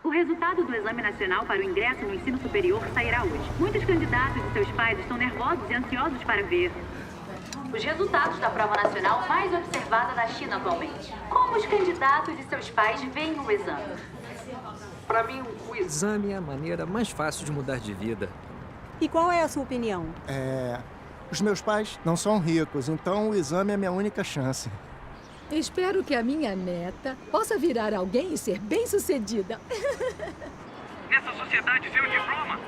O resultado do Exame Nacional para o ingresso no ensino superior sairá hoje. Muitos candidatos e seus pais estão nervosos e ansiosos para ver os resultados da prova nacional mais observada na China atualmente. Como os candidatos e seus pais veem o exame? Para mim, o exame é a maneira mais fácil de mudar de vida. E qual é a sua opinião? Os meus pais não são ricos, então o exame é a minha única chance. Espero que a minha neta possa virar alguém e ser bem-sucedida. Nessa sociedade sem o diploma,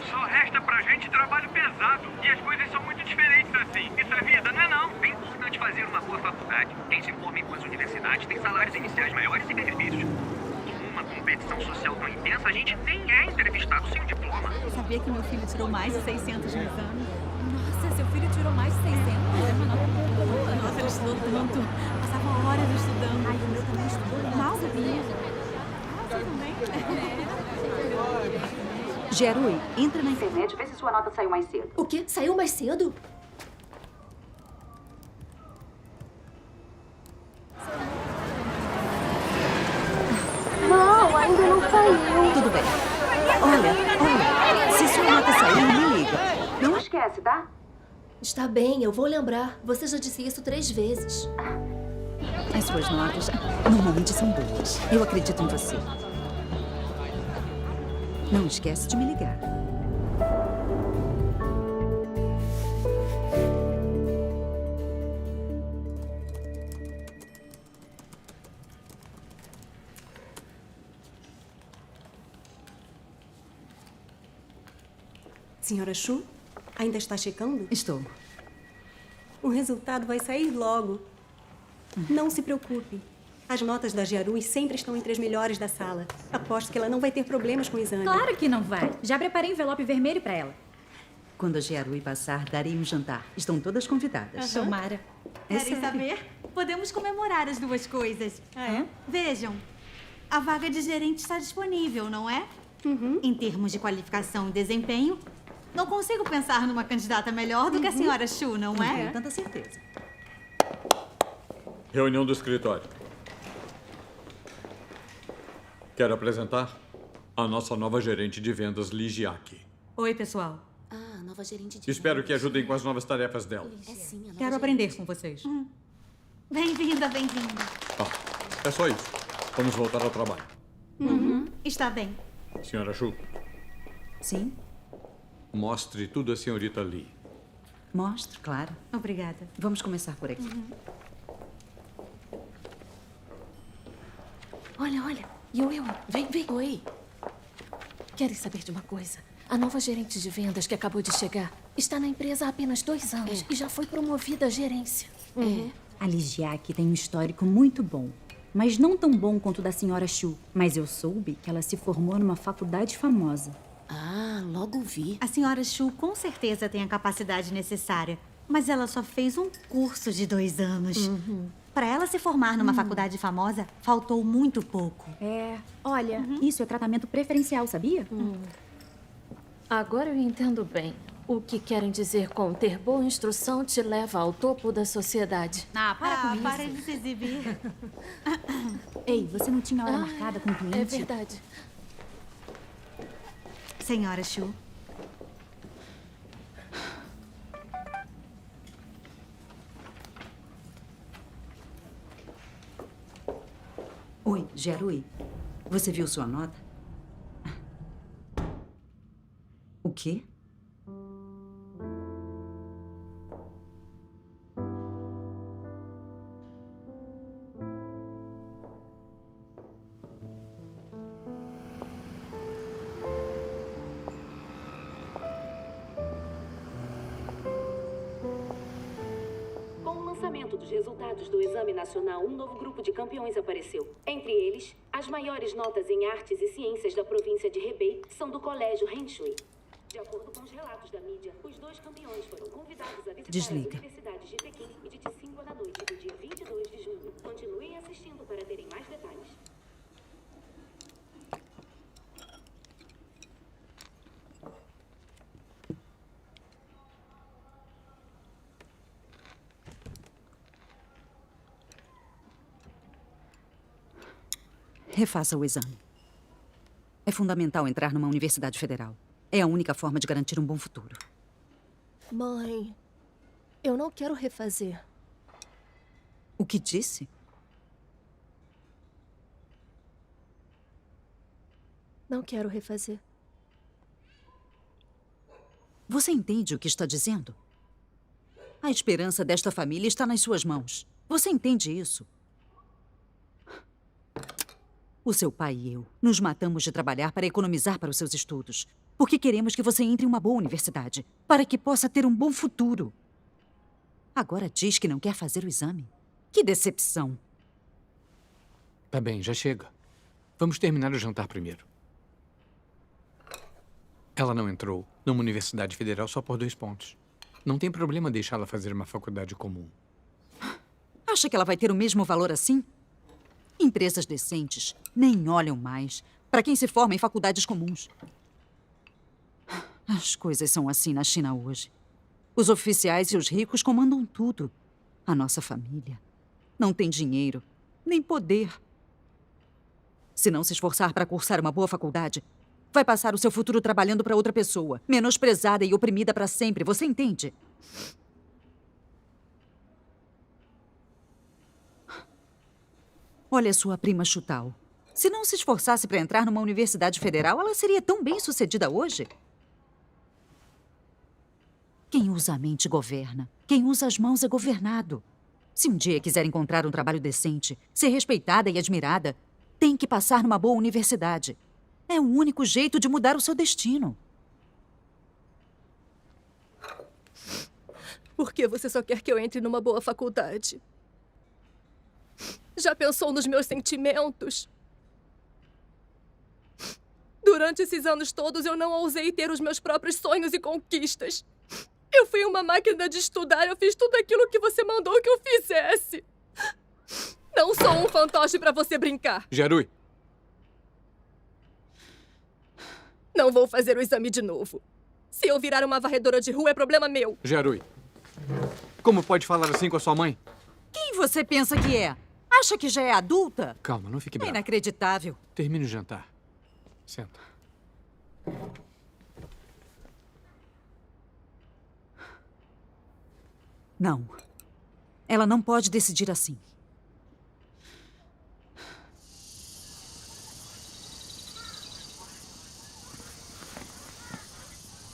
só resta pra gente trabalho pesado. E as coisas são muito diferentes assim. Isso é vida, não é não? É importante fazer uma boa faculdade. Quem se forma em boas universidades tem salários iniciais maiores e benefícios. Numa competição social tão intensa, a gente nem é entrevistado sem o diploma. Sabia que meu filho tirou mais de 600 no exame? Nossa, seu filho tirou mais de 600? É uma nota muito boa. Nossa, ele estudou tanto. Passava horas estudando. Ai, o meu também estudou. Mal sabia. Você também? Jerui, entra na internet e vê se sua nota saiu mais cedo. O quê? Saiu mais cedo? Não, ainda não saiu. Tudo bem. Olha, se sua nota sair, me liga. Não esquece, tá? Está bem, eu vou lembrar. Você já disse isso 3 vezes. As suas notas normalmente são boas. Eu acredito em você. Não esquece de me ligar. Senhora Shu, ainda está checando? Estou. O resultado vai sair logo. Não se preocupe. As notas da Jiarui sempre estão entre as melhores da sala. Aposto que ela não vai ter problemas com o exame. Claro que não vai. Já preparei envelope vermelho pra ela. Quando a Jiarui passar, darei um jantar. Estão todas convidadas. Tomara. É Querem sério. saber? Podemos comemorar as duas coisas. Vejam, a vaga de gerente está disponível, não é? Em termos de qualificação e desempenho, não consigo pensar numa candidata melhor do que a senhora Shu, não Não é? tenho tanta certeza. Reunião do escritório. Quero apresentar a nossa nova gerente de vendas, Li Jiaqi. Oi, pessoal. Ah, nova gerente de Espero que ajudem com as novas tarefas dela. É sim, a nova Quero aprender com vocês. Bem-vinda, bem-vinda. É só isso. Vamos voltar ao trabalho. Está bem. Senhora Shu, Sim? mostre tudo à senhorita Li. Mostre, claro. Obrigada. Vamos começar por aqui. Olha. Yo, vem. Oi. Querem saber de uma coisa? A nova gerente de vendas que acabou de chegar está na empresa há apenas 2 anos e já foi promovida à gerência. A Ligiaque tem um histórico muito bom, mas não tão bom quanto o da senhora Shu. Mas eu soube que ela se formou numa faculdade famosa. Ah, logo vi. A senhora Shu com certeza tem a capacidade necessária, mas ela só fez um curso de 2 anos. Para ela se formar numa faculdade famosa, faltou muito pouco. Olha, isso é tratamento preferencial, sabia? Agora eu entendo bem. O que querem dizer com ter boa instrução te leva ao topo da sociedade. Para de se exibir. Ei, você não tinha hora marcada com o cliente? É verdade. Senhora Shu. Oi, Jerui. Você viu sua nota? O quê? Com o lançamento dos resultados do Exame Nacional, um novo grupo de campeões apareceu. Entre eles, as maiores notas em artes e ciências da província de Hebei são do Colégio Henshui. De acordo com os relatos da mídia, os 2 campeões foram convidados a visitar Desliga. as universidades de Pequim e de Tsinghua na noite do dia 22 de junho. Continuem assistindo para terem mais detalhes. Refaça o exame. É fundamental entrar numa universidade federal. É a única forma de garantir um bom futuro. Mãe, eu não quero refazer. O que disse? Não quero refazer. Você entende o que está dizendo? A esperança desta família está nas suas mãos. Você entende isso? O seu pai e eu nos matamos de trabalhar para economizar para os seus estudos. Porque queremos que você entre em uma boa universidade, para que possa ter um bom futuro. Agora diz que não quer fazer o exame. Que decepção. Tá bem, já chega. Vamos terminar o jantar primeiro. Ela não entrou numa universidade federal só por 2 pontos. Não tem problema deixá-la fazer uma faculdade comum. Acha que ela vai ter o mesmo valor assim? Empresas decentes nem olham mais para quem se forma em faculdades comuns. As coisas são assim na China hoje. Os oficiais e os ricos comandam tudo. A nossa família não tem dinheiro, nem poder. Se não se esforçar para cursar uma boa faculdade, vai passar o seu futuro trabalhando para outra pessoa, menosprezada e oprimida para sempre. Você entende? Olha sua prima Chutao. Se não se esforçasse para entrar numa universidade federal, ela seria tão bem-sucedida hoje. Quem usa a mente governa. Quem usa as mãos é governado. Se um dia quiser encontrar um trabalho decente, ser respeitada e admirada, tem que passar numa boa universidade. É o único jeito de mudar o seu destino. Por que você só quer que eu entre numa boa faculdade? Já pensou nos meus sentimentos? Durante esses anos todos, eu não ousei ter os meus próprios sonhos e conquistas. Eu fui uma máquina de estudar, eu fiz tudo aquilo que você mandou que eu fizesse. Não sou um fantoche pra você brincar. Jarui. Não vou fazer o exame de novo. Se eu virar uma varredora de rua, é problema meu. Jarui. Como pode falar assim com a sua mãe? Quem você pensa que é? Acha que já é adulta? Calma, não fique É bravo. inacreditável. Termine o jantar. Senta. Não. Ela não pode decidir assim.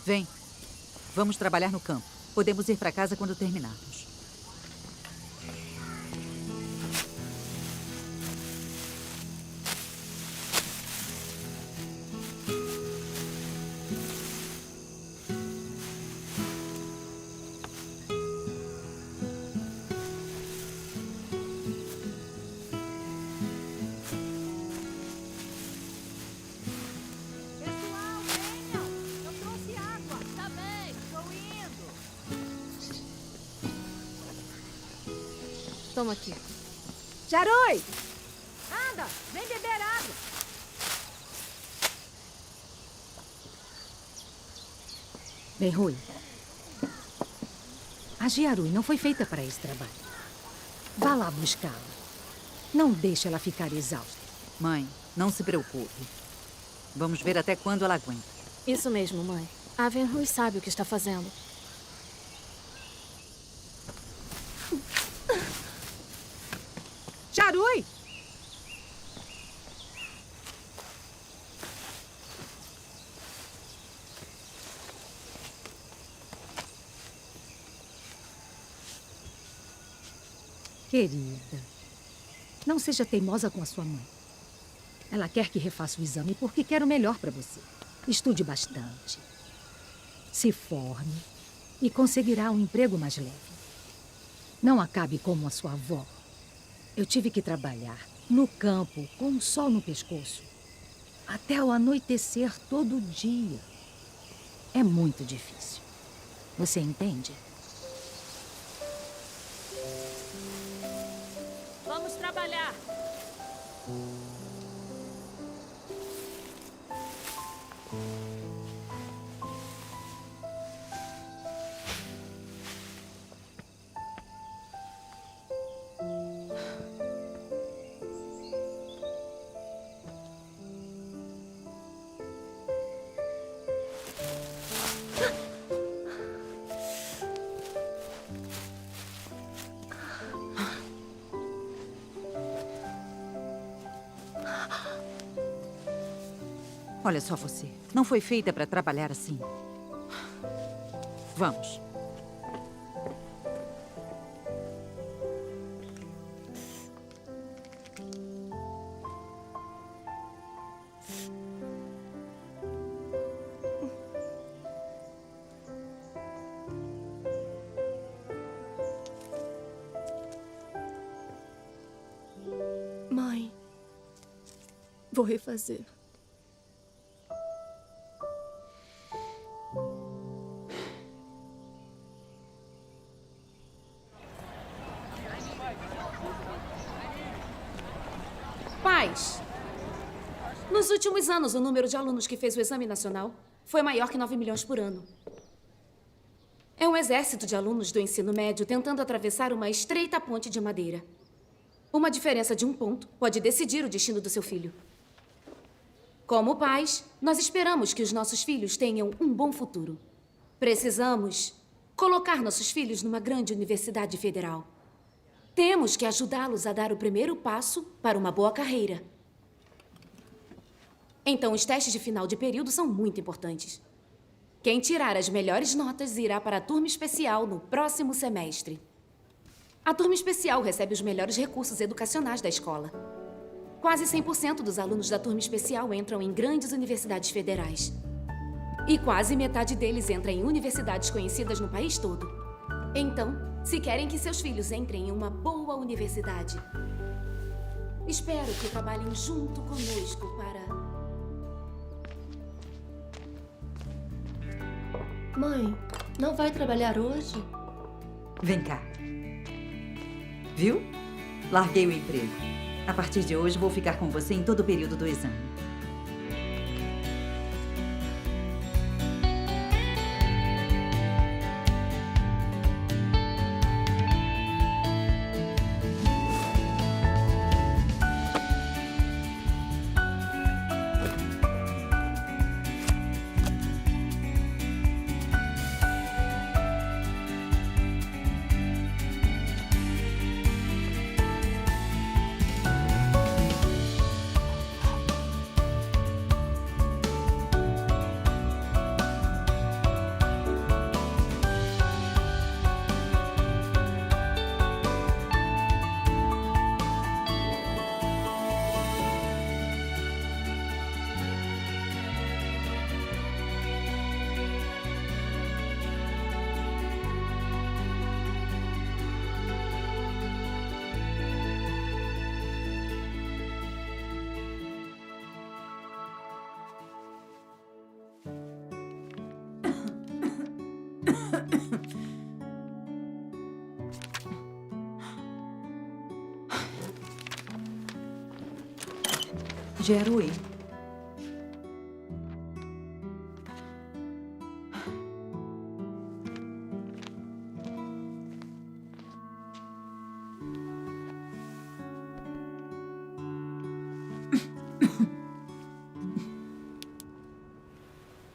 Vem. Vamos trabalhar no campo. Podemos ir para casa quando terminarmos. Toma aqui. Jarui! Anda, vem beber água. Bem, Rui, a Jarui não foi feita para esse trabalho. Vá lá buscá-la. Não deixe ela ficar exausta. Mãe, não se preocupe. Vamos ver até quando ela aguenta. Isso mesmo, mãe. A Venrui sabe o que está fazendo. Jarui! Querida, não seja teimosa com a sua mãe. Ela quer que refaça o exame porque quer o melhor para você. Estude bastante. Se forme e conseguirá um emprego mais leve. Não acabe como a sua avó. Eu tive que trabalhar no campo com o sol no pescoço até o anoitecer todo dia. É muito difícil. Você entende? Vamos trabalhar. Olha só você. Não foi feita para trabalhar assim. Vamos. Mãe, vou refazer. Pais, nos últimos anos, o número de alunos que fez o exame nacional foi maior que 9 milhões por ano. É um exército de alunos do ensino médio tentando atravessar uma estreita ponte de madeira. Uma diferença de um ponto pode decidir o destino do seu filho. Como pais, nós esperamos que os nossos filhos tenham um bom futuro. Precisamos colocar nossos filhos numa grande universidade federal. Temos que ajudá-los a dar o primeiro passo para uma boa carreira. Então, os testes de final de período são muito importantes. Quem tirar as melhores notas irá para a turma especial no próximo semestre. A turma especial recebe os melhores recursos educacionais da escola. Quase 100% dos alunos da turma especial entram em grandes universidades federais. E quase metade deles entra em universidades conhecidas no país todo. Então, se querem que seus filhos entrem em uma boa universidade, espero que trabalhem junto conosco para... Mãe, não vai trabalhar hoje? Vem cá. Viu? Larguei o emprego. A partir de hoje, vou ficar com você em todo o período do exame. Jerui.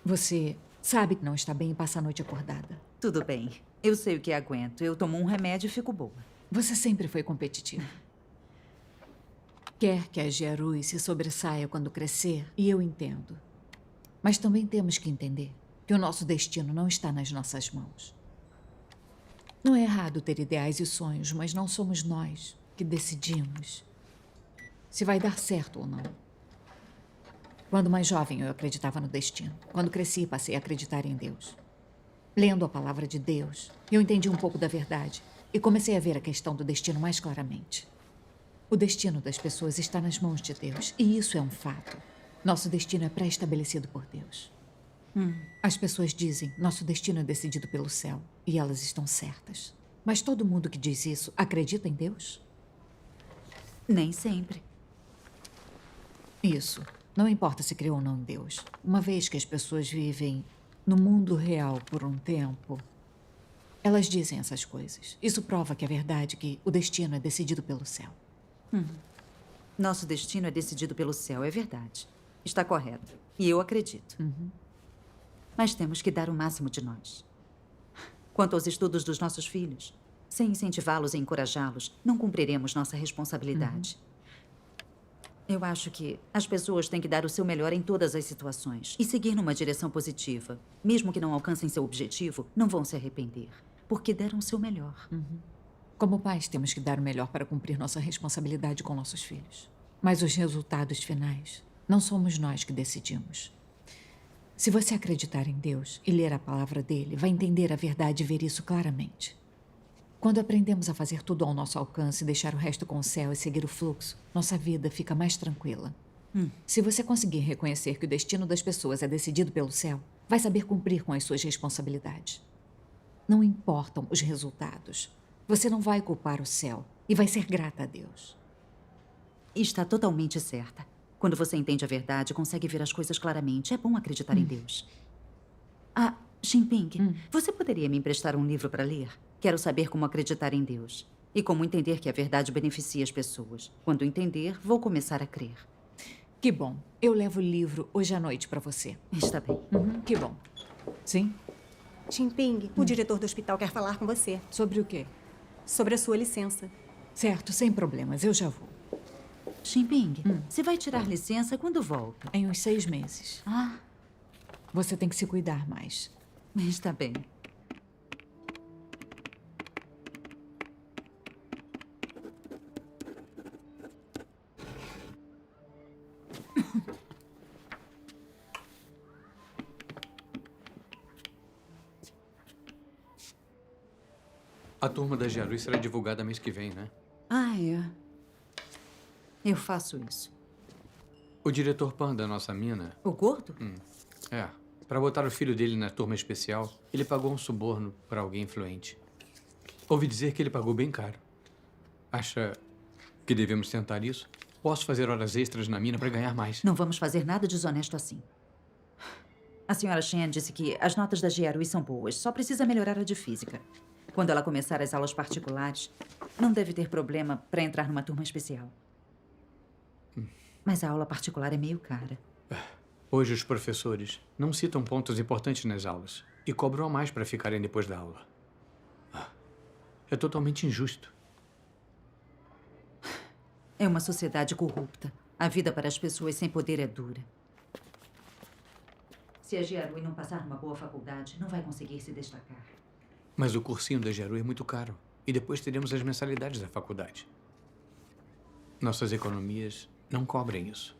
Você sabe que não está bem e passa a noite acordada. Tudo bem. Eu sei o que aguento. Eu tomo um remédio e fico boa. Você sempre foi competitiva. Quer que a Jerui se sobressaia quando crescer, e eu entendo. Mas também temos que entender que o nosso destino não está nas nossas mãos. Não é errado ter ideais e sonhos, mas não somos nós que decidimos se vai dar certo ou não. Quando mais jovem, eu acreditava no destino. Quando cresci, passei a acreditar em Deus. Lendo a palavra de Deus, eu entendi um pouco da verdade e comecei a ver a questão do destino mais claramente. O destino das pessoas está nas mãos de Deus, e isso é um fato. Nosso destino é pré-estabelecido por Deus. As pessoas dizem, nosso destino é decidido pelo céu, e elas estão certas. Mas todo mundo que diz isso acredita em Deus? Nem sempre. Isso. Não importa se crê ou não em Deus. Uma vez que as pessoas vivem no mundo real por um tempo, elas dizem essas coisas. Isso prova que é verdade que o destino é decidido pelo céu. Nosso destino é decidido pelo céu, é verdade. Está correto. E eu acredito. Mas temos que dar o máximo de nós. Quanto aos estudos dos nossos filhos, sem incentivá-los e encorajá-los, não cumpriremos nossa responsabilidade. Eu acho que as pessoas têm que dar o seu melhor em todas as situações e seguir numa direção positiva. Mesmo que não alcancem seu objetivo, não vão se arrepender, porque deram o seu melhor. Como pais, temos que dar o melhor para cumprir nossa responsabilidade com nossos filhos. Mas os resultados finais não somos nós que decidimos. Se você acreditar em Deus e ler a palavra dele, vai entender a verdade e ver isso claramente. Quando aprendemos a fazer tudo ao nosso alcance, deixar o resto com o céu e seguir o fluxo, nossa vida fica mais tranquila. Se você conseguir reconhecer que o destino das pessoas é decidido pelo céu, vai saber cumprir com as suas responsabilidades. Não importam os resultados. Você não vai culpar o céu e vai ser grata a Deus. Está totalmente certa. Quando você entende a verdade, consegue ver as coisas claramente. É bom acreditar em Deus. Ah, Xinping, você poderia me emprestar um livro para ler? Quero saber como acreditar em Deus e como entender que a verdade beneficia as pessoas. Quando entender, vou começar a crer. Que bom. Eu levo o livro hoje à noite para você. Está bem. Que bom. Sim? Xinping, o diretor do hospital quer falar com você. Sobre o quê? Sobre a sua licença. Certo, sem problemas. Eu já vou. Xinping, você vai tirar licença quando volta? Em uns 6 meses. Ah. Você tem que se cuidar mais. Está bem. A turma da Jiarui será divulgada mês que vem, né? Ah, é. Eu faço isso. O diretor Pan da nossa mina... O gordo? É. Para botar o filho dele na turma especial, ele pagou um suborno para alguém influente. Ouvi dizer que ele pagou bem caro. Acha que devemos tentar isso? Posso fazer horas extras na mina para ganhar mais. Não vamos fazer nada desonesto assim. A senhora Shen disse que as notas da Jiarui são boas, só precisa melhorar a de física. Quando ela começar as aulas particulares, não deve ter problema para entrar numa turma especial. Mas a aula particular é meio cara. Hoje os professores não citam pontos importantes nas aulas e cobram a mais para ficarem depois da aula. É totalmente injusto. É uma sociedade corrupta. A vida para as pessoas sem poder é dura. Se a Jiarui não passar numa boa faculdade, não vai conseguir se destacar. Mas o cursinho da Jiarui é muito caro. E depois teremos as mensalidades da faculdade. Nossas economias não cobrem isso.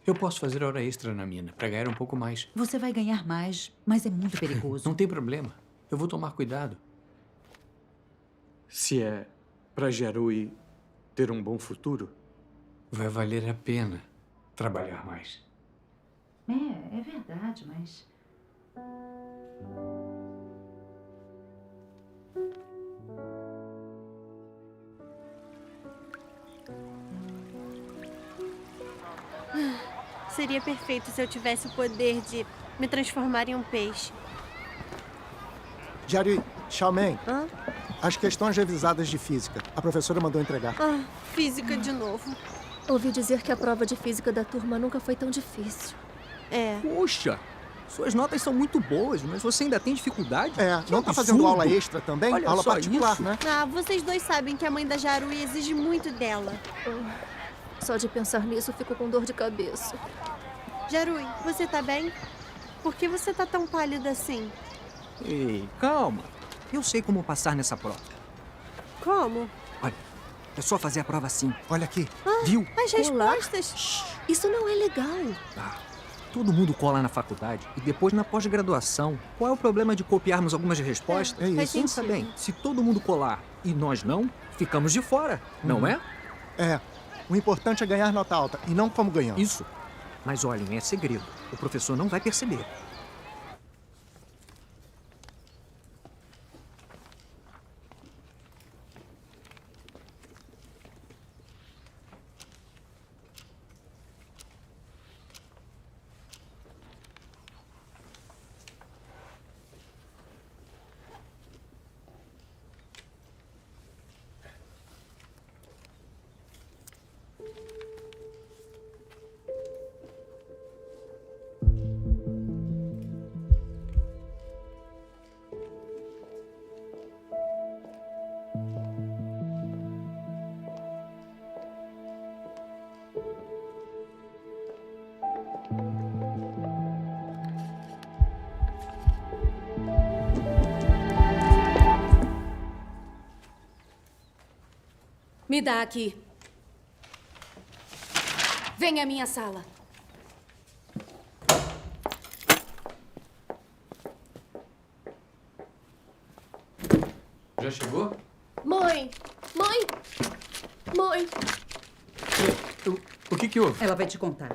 Eu posso fazer hora extra na mina para ganhar um pouco mais. Você vai ganhar mais, mas é muito perigoso. Não tem problema. Eu vou tomar cuidado. Se é para Jiarui ter um bom futuro, vai valer a pena trabalhar mais. É verdade, mas... Seria perfeito se eu tivesse o poder de me transformar em um peixe. Jiarui, Xiaomeng, as questões revisadas de física. A professora mandou entregar. Física de novo. Ouvi dizer que a prova de física da turma nunca foi tão difícil. Poxa, suas notas são muito boas, mas você ainda tem dificuldade? Não tá fazendo aula extra também? Olha aula só particular, isso. né? Vocês dois sabem que a mãe da Jiarui exige muito dela. Só de pensar nisso, fico com dor de cabeça. Jiarui, você tá bem? Por que você tá tão pálida assim? Ei, calma. Eu sei como passar nessa prova. Como? Olha, é só fazer a prova assim. Olha aqui. Viu? As respostas? Isso não é legal. Todo mundo cola na faculdade e depois na pós-graduação. Qual é o problema de copiarmos algumas respostas? Pensa bem, se todo mundo colar e nós não, ficamos de fora, não é? O importante é ganhar nota alta e não como ganhamos. Isso. Mas olhem, é segredo. O professor não vai perceber. Me dá aqui. Vem à minha sala. Já chegou? Mãe! Mãe! Mãe! O que houve? Ela vai te contar.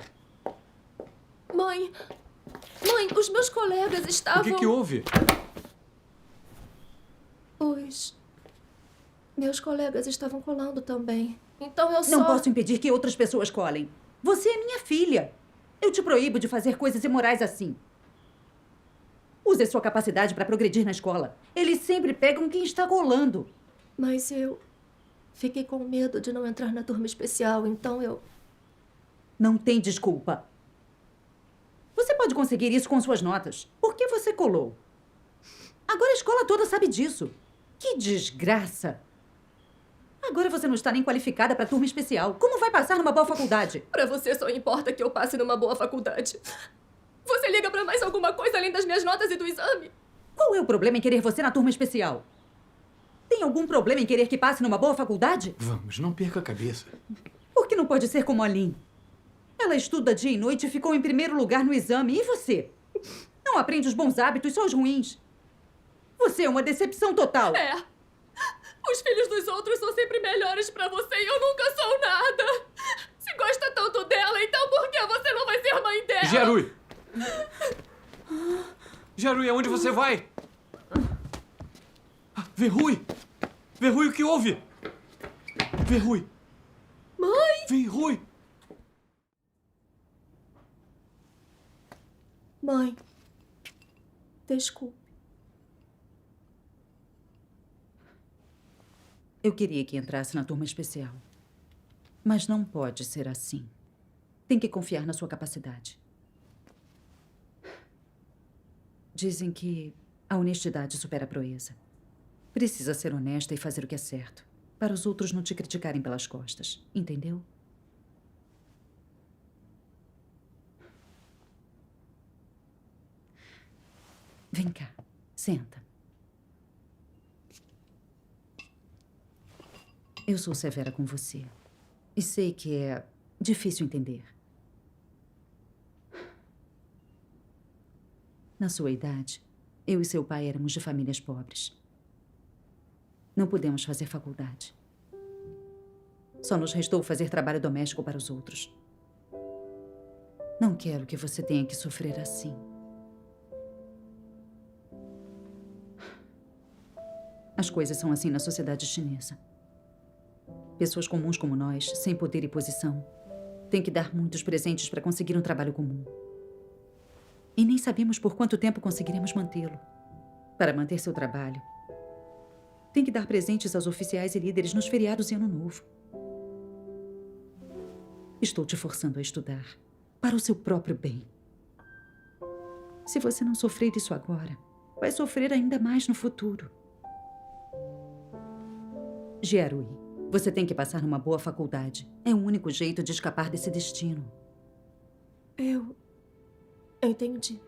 Mãe! Mãe, os meus colegas estavam... O que houve? Meus colegas estavam colando também. Então eu só... Não posso impedir que outras pessoas colem. Você é minha filha. Eu te proíbo de fazer coisas imorais assim. Use sua capacidade para progredir na escola. Eles sempre pegam quem está colando. Mas eu fiquei com medo de não entrar na turma especial, então eu... Não tem desculpa. Você pode conseguir isso com suas notas. Por que você colou? Agora a escola toda sabe disso. Que desgraça! Agora você não está nem qualificada para turma especial. Como vai passar numa boa faculdade? Para você só importa que eu passe numa boa faculdade. Você liga para mais alguma coisa além das minhas notas e do exame? Qual é o problema em querer você na turma especial? Tem algum problema em querer que passe numa boa faculdade? Vamos, não perca a cabeça. Por que não pode ser como a Lynn? Ela estuda dia e noite e ficou em primeiro lugar no exame. E você? Não aprende os bons hábitos, só os ruins. Você é uma decepção total. É. Os filhos dos outros são sempre melhores pra você e eu nunca sou nada. Se gosta tanto dela, então por que você não vai ser mãe dela? Gerui! Gerui, aonde você vai? Verrui! Verrui, o que houve? Verrui! Mãe! Verrui! Mãe, desculpe. Eu queria que entrasse na turma especial. Mas não pode ser assim. Tem que confiar na sua capacidade. Dizem que a honestidade supera a proeza. Precisa ser honesta e fazer o que é certo, para os outros não te criticarem pelas costas. Entendeu? Vem cá, senta. Eu sou severa com você. E sei que é difícil entender. Na sua idade, eu e seu pai éramos de famílias pobres. Não pudemos fazer faculdade. Só nos restou fazer trabalho doméstico para os outros. Não quero que você tenha que sofrer assim. As coisas são assim na sociedade chinesa. Pessoas comuns como nós, sem poder e posição, têm que dar muitos presentes para conseguir um trabalho comum. E nem sabemos por quanto tempo conseguiremos mantê-lo. Para manter seu trabalho, tem que dar presentes aos oficiais e líderes nos feriados e Ano Novo. Estou te forçando a estudar, para o seu próprio bem. Se você não sofrer isso agora, vai sofrer ainda mais no futuro. Gerui, você tem que passar numa boa faculdade. É o único jeito de escapar desse destino. Eu entendi.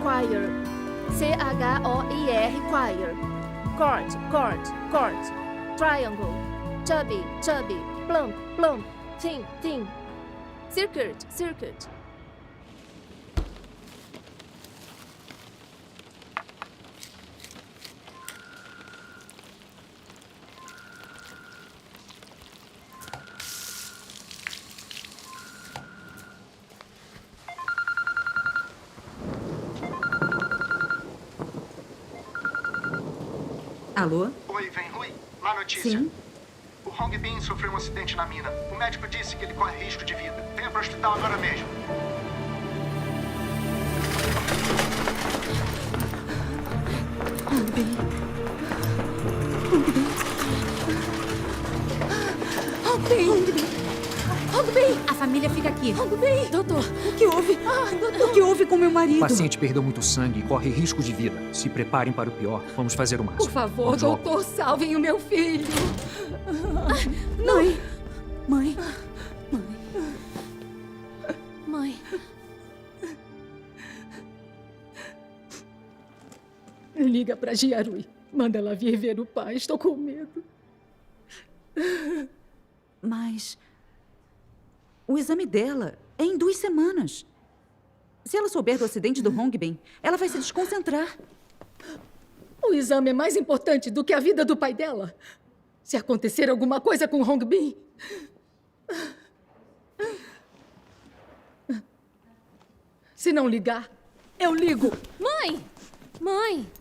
Choir. C-H-O-I-R, choir. Chord. Triangle. Chubby. Plump. Thin. Circuit. Alô? Oi, Venrui. Má notícia. Sim? O Hong Bin sofreu um acidente na mina. O médico disse que ele corre risco de vida. Venha para o hospital agora mesmo. Hong Bin. família fica aqui. Bem, doutor. O que houve? Doutor. O que houve com meu O marido? paciente perdeu muito sangue e corre risco de vida. Se preparem para o pior. Vamos fazer o máximo. Por favor, Vamos logo. doutor, salvem o meu filho. Não. Mãe. Mãe. Liga pra Jiarui. Manda ela vir ver o pai. Estou com medo. Mas o exame dela é em 2 semanas. Se ela souber do acidente do Hongbin, ela vai se desconcentrar. O exame é mais importante do que a vida do pai dela. Se acontecer alguma coisa com o Hongbin... Se não ligar, eu ligo. Mãe! Mãe!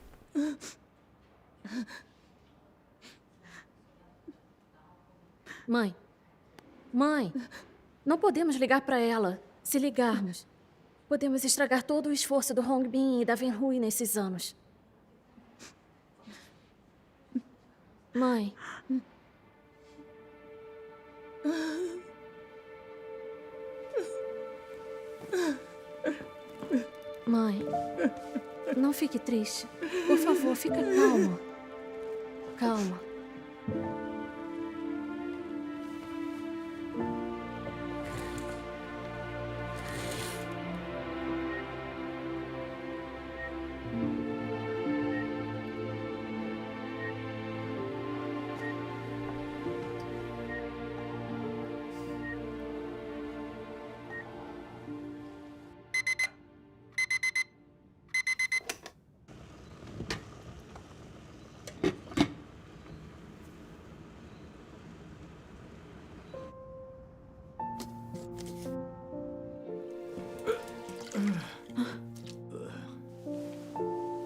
Mãe. Mãe. Não podemos ligar para ela. Se ligarmos, podemos estragar todo o esforço do Hongbin e da Wenhui nesses anos. Mãe. Mãe, não fique triste. Por favor, fica calma. Calma.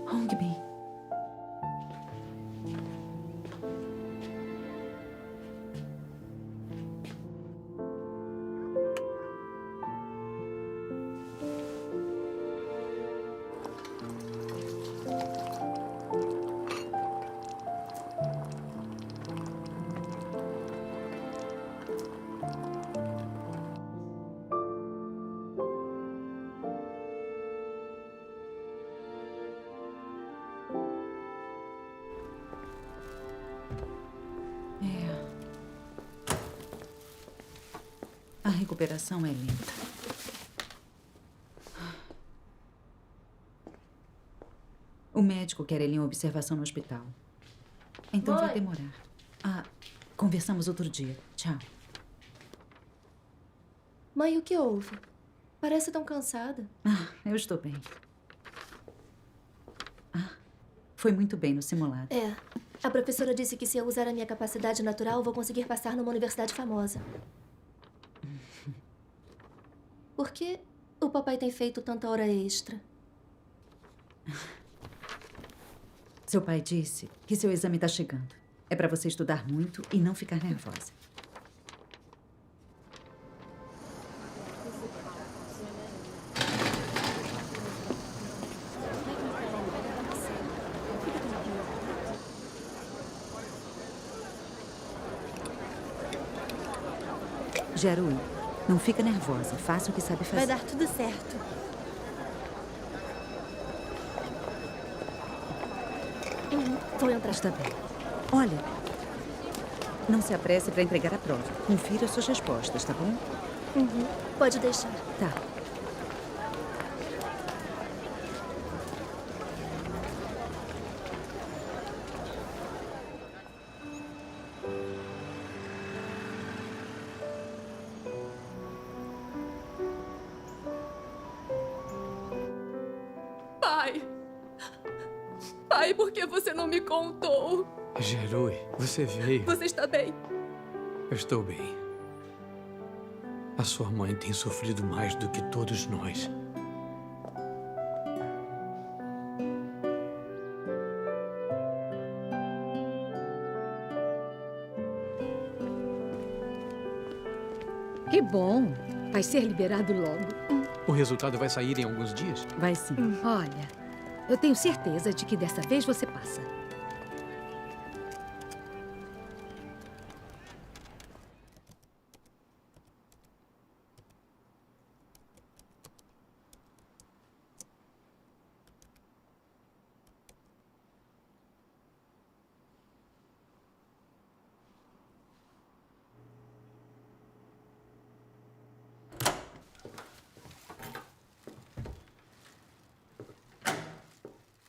Hongbin. A recuperação é lenta. O médico quer ele em observação no hospital. Então vai demorar. Conversamos outro dia. Tchau. Mãe, o que houve? Parece tão cansada. Eu estou bem. Foi muito bem no simulado. É. A professora disse que se eu usar a minha capacidade natural, vou conseguir passar numa universidade famosa. Por que o papai tem feito tanta hora extra? Seu pai disse que seu exame está chegando. É para você estudar muito e não ficar nervosa. Jiarui, não fica nervosa. Faça o que sabe fazer. Vai dar tudo certo. Vou entrar. Está bem. Olha, não se apresse para entregar a prova. Confira suas respostas, tá bom? Pode deixar. Tá. Pai, por que você não me contou? Jiarui, você veio. Você está bem? Eu estou bem. A sua mãe tem sofrido mais do que todos nós. Que bom. Vai ser liberado logo. O resultado vai sair em alguns dias? Vai sim. Olha, eu tenho certeza de que dessa vez você passa.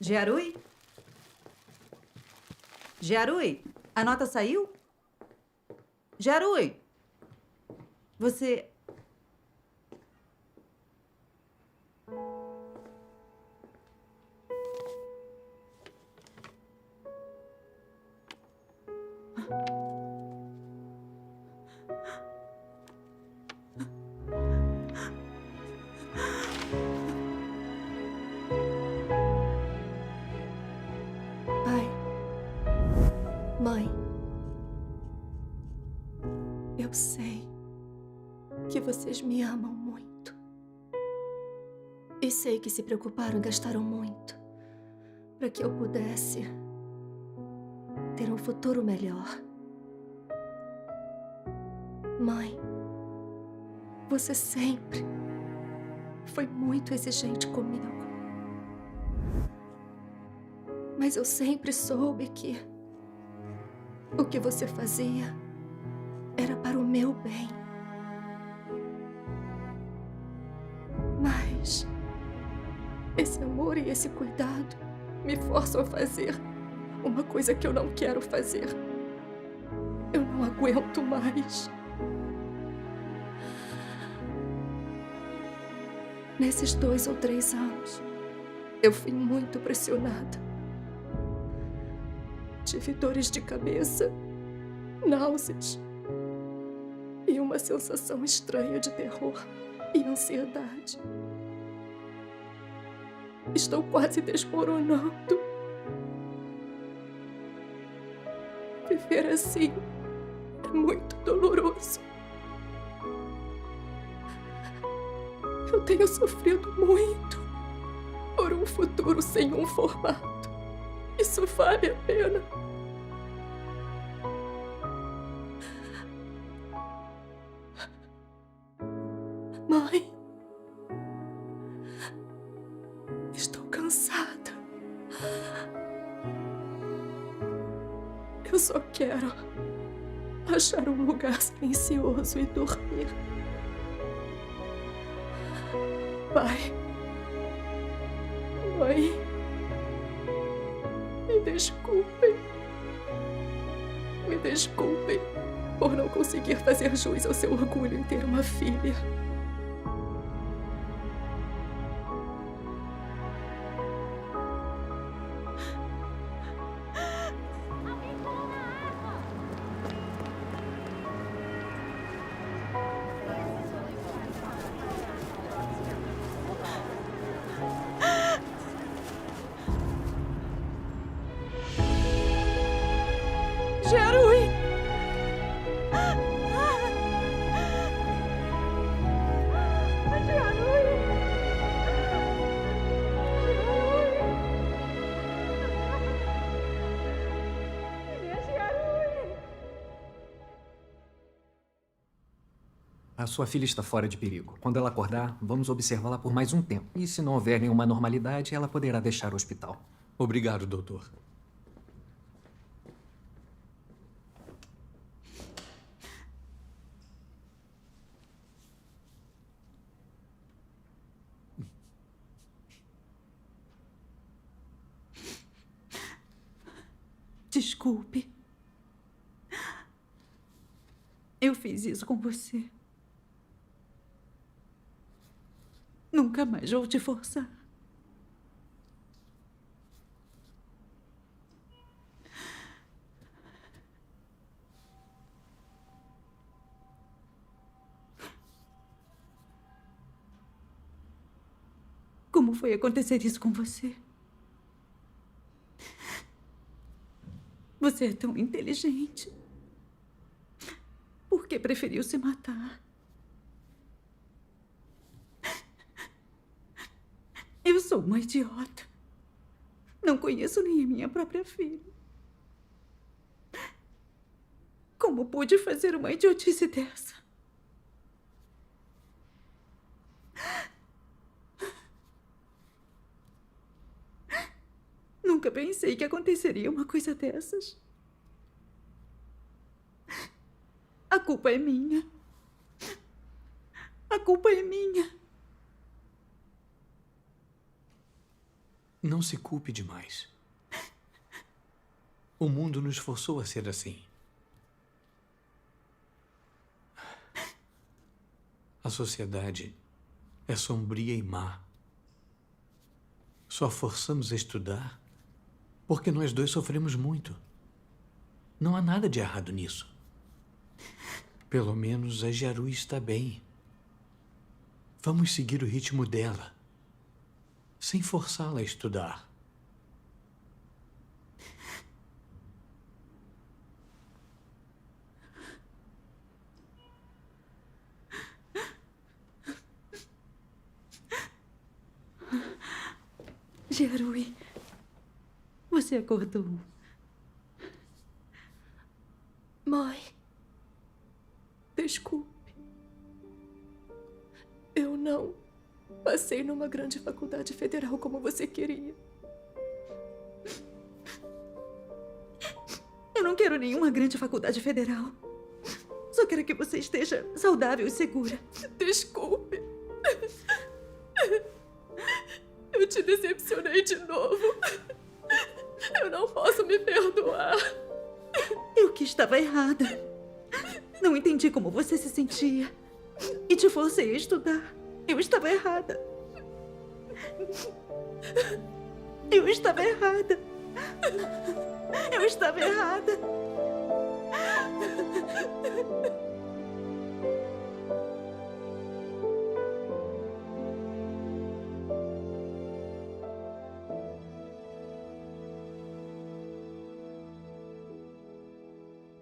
Giarui? Giarui, a nota saiu? Giarui, você... Pai, mãe, eu sei que vocês me amam muito. E sei que se preocuparam e gastaram muito para que eu pudesse ter um futuro melhor. Mãe, você sempre foi muito exigente comigo. Mas eu sempre soube que o que você fazia era para o meu bem. Mas esse amor e esse cuidado me forçam a fazer uma coisa que eu não quero fazer. Eu não aguento mais. Nesses 2 ou 3 anos, eu fui muito pressionada. Tive dores de cabeça, náuseas e uma sensação estranha de terror e ansiedade. Estou quase desmoronando. Viver assim é muito doloroso. Eu tenho sofrido muito por um futuro sem um formato. Isso vale a pena. Mãe, estou cansada. Eu só quero achar um lugar silencioso e dormir. Pai, mãe, me desculpem. Me desculpem por não conseguir fazer jus ao seu orgulho em ter uma filha. Giarui! A sua filha está fora de perigo. Quando ela acordar, vamos observá-la por mais um tempo. E se não houver nenhuma normalidade, ela poderá deixar o hospital. Obrigado, doutor. Desculpe. Eu fiz isso com você. Nunca mais vou te forçar. Como foi acontecer isso com você? Você é tão inteligente. Por que preferiu se matar? Eu sou uma idiota. Não conheço nem a minha própria filha. Como pude fazer uma idiotice dessa? Nunca pensei que aconteceria uma coisa dessas. A culpa é minha. A culpa é minha. Não se culpe demais. O mundo nos forçou a ser assim. A sociedade é sombria e má. Só forçamos a estudar porque nós dois sofremos muito. Não há nada de errado nisso. Pelo menos a Jiarui está bem. Vamos seguir o ritmo dela, sem forçá-la a estudar. Jiarui, você acordou. Mãe, desculpe. Eu não passei numa grande faculdade federal como você queria. Eu não quero nenhuma grande faculdade federal. Só quero que você esteja saudável e segura. Desculpe. Eu te decepcionei de novo. Eu não posso me perdoar. Eu que estava errada. Não entendi como você se sentia. E te forcei a estudar. Eu estava errada. Eu estava errada. Eu estava errada.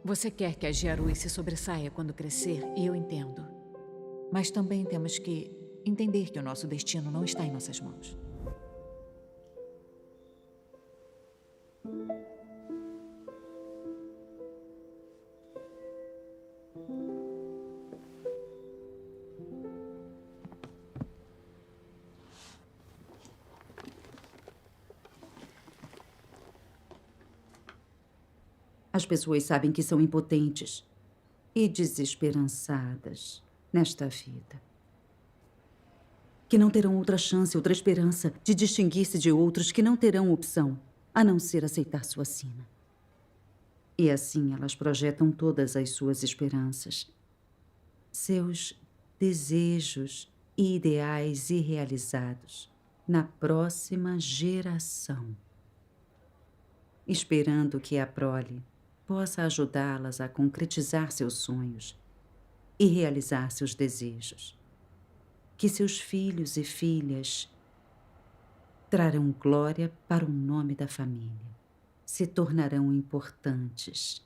Você quer que a Jiarui se sobressaia quando crescer, e eu entendo. Mas também temos que entender que o nosso destino não está em nossas mãos. As pessoas sabem que são impotentes e desesperançadas nesta vida. Que não terão outra chance, outra esperança de distinguir-se de outros que não terão opção a não ser aceitar sua sina. E assim elas projetam todas as suas esperanças, seus desejos e ideais irrealizados na próxima geração, esperando que a prole possa ajudá-las a concretizar seus sonhos e realizar seus desejos. Que seus filhos e filhas trarão glória para o nome da família, se tornarão importantes,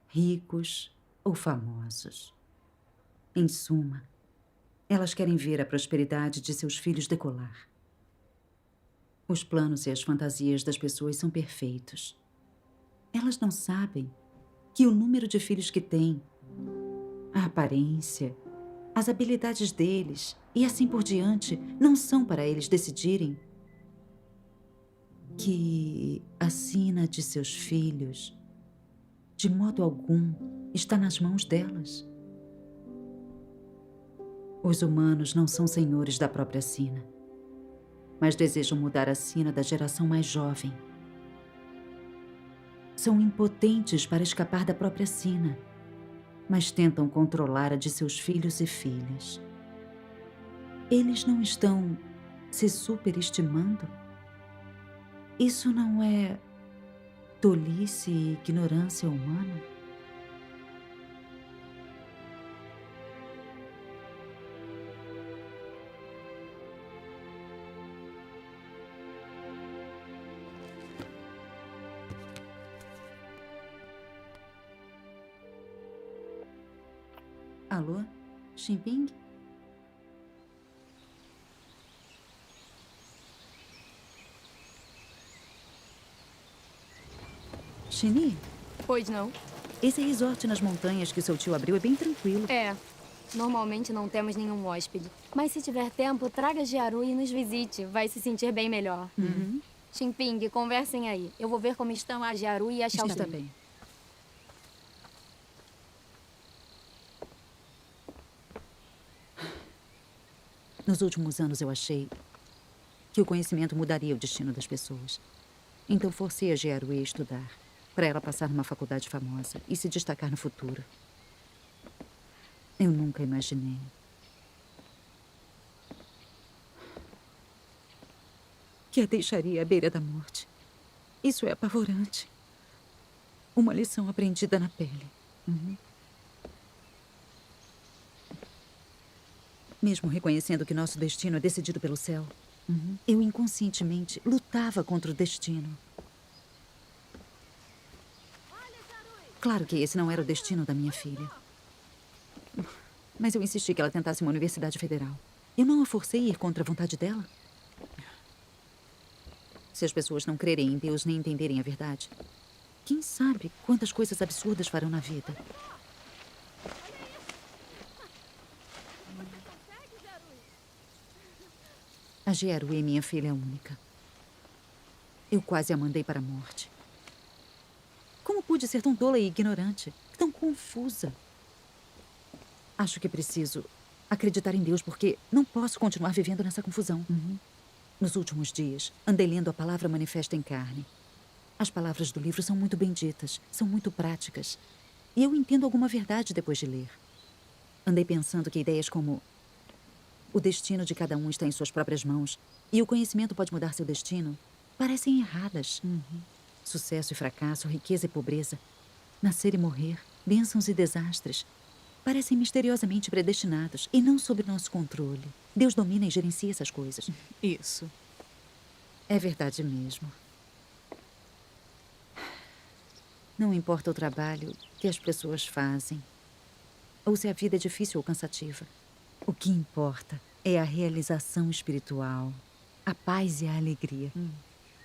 ricos ou famosos. Em suma, elas querem ver a prosperidade de seus filhos decolar. Os planos e as fantasias das pessoas são perfeitos. Elas não sabem que o número de filhos que têm, a aparência, as habilidades deles e assim por diante não são para eles decidirem. Que a sina de seus filhos, de modo algum, está nas mãos delas. Os humanos não são senhores da própria sina, mas desejam mudar a sina da geração mais jovem. São impotentes para escapar da própria sina, mas tentam controlar a de seus filhos e filhas. Eles não estão se superestimando? Isso não é tolice e ignorância humana? Alô? Xinping? Xini? Pois não? Esse resort nas montanhas que seu tio abriu é bem tranquilo. É. Normalmente não temos nenhum hóspede. Mas se tiver tempo, traga Jiarui e nos visite. Vai se sentir bem melhor. Uhum. Xinping, conversem aí. Eu vou ver como estão a Jiarui e a Xiaoxin. Está bem. Nos últimos anos eu achei que o conhecimento mudaria o destino das pessoas. Então forcei a Jiarui a estudar, para ela passar numa faculdade famosa e se destacar no futuro. Eu nunca imaginei que a deixaria à beira da morte. Isso é apavorante. Uma lição aprendida na pele. Mesmo reconhecendo que nosso destino é decidido pelo céu, eu inconscientemente lutava contra o destino. Claro que esse não era o destino da minha filha. Mas eu insisti que ela tentasse uma universidade federal. Eu não a forcei a ir contra a vontade dela. Se as pessoas não crerem em Deus nem entenderem a verdade, quem sabe quantas coisas absurdas farão na vida. A Jiarui é minha filha única. Eu quase a mandei para a morte. Como pude ser tão tola e ignorante? Tão confusa? Acho que preciso acreditar em Deus, porque não posso continuar vivendo nessa confusão. Nos últimos dias, andei lendo a palavra manifesta em carne. As palavras do livro são muito benditas, são muito práticas. E eu entendo alguma verdade depois de ler. Andei pensando que ideias como o destino de cada um está em suas próprias mãos e o conhecimento pode mudar seu destino parecem erradas. Sucesso e fracasso, riqueza e pobreza, nascer e morrer, bênçãos e desastres, parecem misteriosamente predestinados e não sob nosso controle. Deus domina e gerencia essas coisas. Isso. É verdade mesmo. Não importa o trabalho que as pessoas fazem, ou se a vida é difícil ou cansativa. O que importa é a realização espiritual, a paz e a alegria.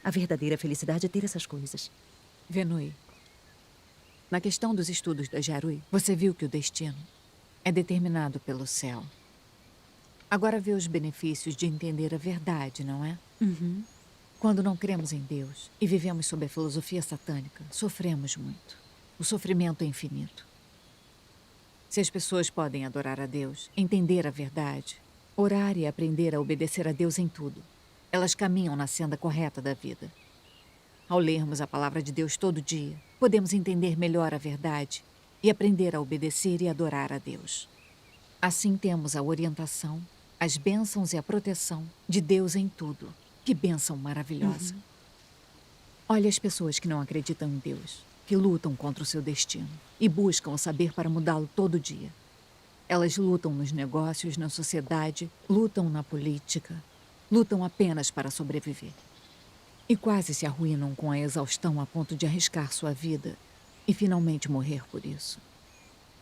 A verdadeira felicidade é ter essas coisas. Venui, na questão dos estudos da Jiarui, você viu que o destino é determinado pelo céu. Agora vê os benefícios de entender a verdade, não é? Quando não cremos em Deus e vivemos sob a filosofia satânica, sofremos muito. O sofrimento é infinito. Se as pessoas podem adorar a Deus, entender a verdade, orar e aprender a obedecer a Deus em tudo, elas caminham na senda correta da vida. Ao lermos a palavra de Deus todo dia, podemos entender melhor a verdade e aprender a obedecer e adorar a Deus. Assim temos a orientação, as bênçãos e a proteção de Deus em tudo. Que bênção maravilhosa. Olha as pessoas que não acreditam em Deus, que lutam contra o seu destino e buscam o saber para mudá-lo todo dia. Elas lutam nos negócios, na sociedade, lutam na política, lutam apenas para sobreviver. E quase se arruinam com a exaustão a ponto de arriscar sua vida e finalmente morrer por isso.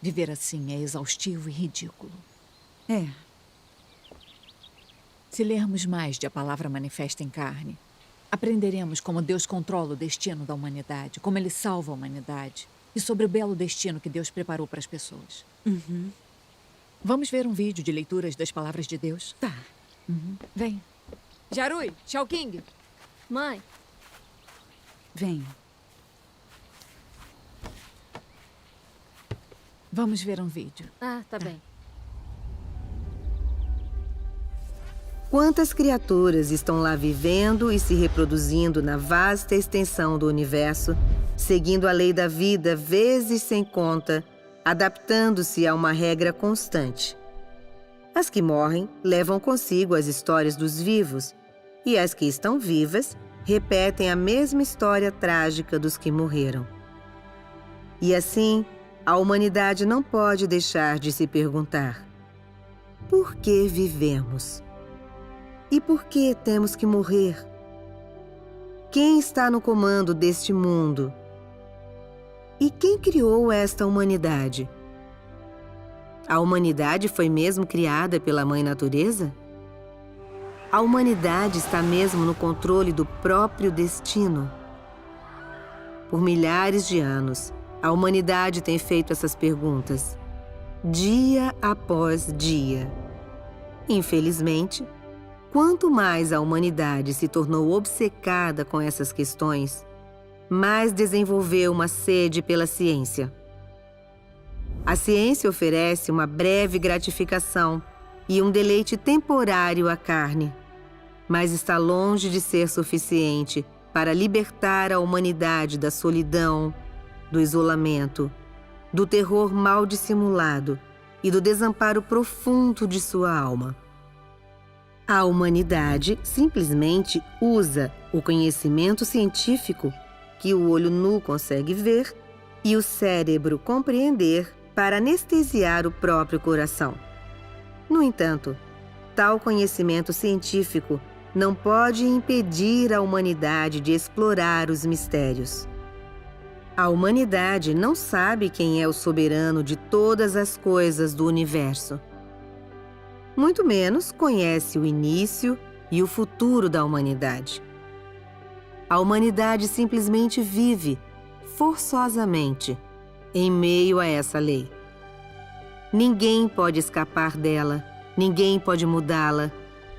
Viver assim é exaustivo e ridículo. É. Se lermos mais de A Palavra Manifesta em Carne, aprenderemos como Deus controla o destino da humanidade, como Ele salva a humanidade e sobre o belo destino que Deus preparou para as pessoas. Vamos ver um vídeo de leituras das palavras de Deus? Tá. Vem. Jiarui, Xiaoqing. Mãe. Vem. Vamos ver um vídeo. Ah, tá bem. Quantas criaturas estão lá vivendo e se reproduzindo na vasta extensão do universo, seguindo a lei da vida vezes sem conta, adaptando-se a uma regra constante. As que morrem levam consigo as histórias dos vivos, e as que estão vivas repetem a mesma história trágica dos que morreram. E assim, a humanidade não pode deixar de se perguntar: por que vivemos? E por que temos que morrer? Quem está no comando deste mundo? E quem criou esta humanidade? A humanidade foi mesmo criada pela Mãe Natureza? A humanidade está mesmo no controle do próprio destino? Por milhares de anos, a humanidade tem feito essas perguntas, dia após dia. Infelizmente, quanto mais a humanidade se tornou obcecada com essas questões, mais desenvolveu uma sede pela ciência. A ciência oferece uma breve gratificação e um deleite temporário à carne. mas está longe de ser suficiente para libertar a humanidade da solidão, do isolamento, do terror mal dissimulado e do desamparo profundo de sua alma. A humanidade simplesmente usa o conhecimento científico que o olho nu consegue ver e o cérebro compreender para anestesiar o próprio coração. No entanto, tal conhecimento científico não pode impedir a humanidade de explorar os mistérios. A humanidade não sabe quem é o soberano de todas as coisas do universo. Muito menos conhece o início e o futuro da humanidade. A humanidade simplesmente vive, forçosamente, em meio a essa lei. Ninguém pode escapar dela, ninguém pode mudá-la,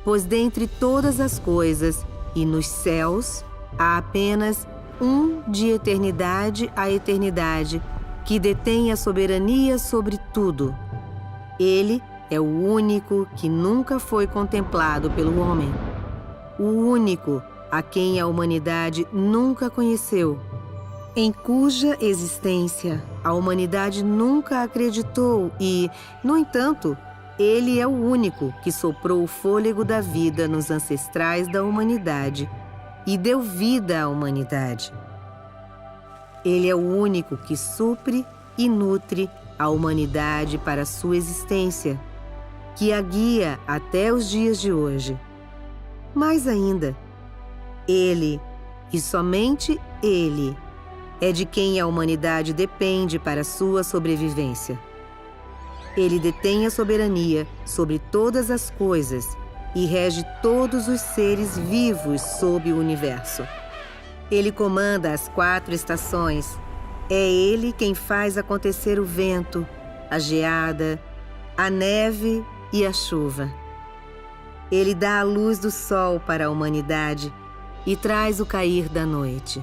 pois dentre todas as coisas e nos céus há apenas um de eternidade a eternidade que detém a soberania sobre tudo. Ele é o único que nunca foi contemplado pelo homem, o único a quem a humanidade nunca conheceu, em cuja existência a humanidade nunca acreditou e, no entanto, ele é o único que soprou o fôlego da vida nos ancestrais da humanidade e deu vida à humanidade. Ele é o único que supre e nutre a humanidade para sua existência, que a guia até os dias de hoje. Mais ainda, ele, e somente ele, é de quem a humanidade depende para sua sobrevivência. Ele detém a soberania sobre todas as coisas e rege todos os seres vivos sob o universo. Ele comanda as 4 estações. É ele quem faz acontecer o vento, a geada, a neve e a chuva. Ele dá a luz do sol para a humanidade e traz o cair da noite.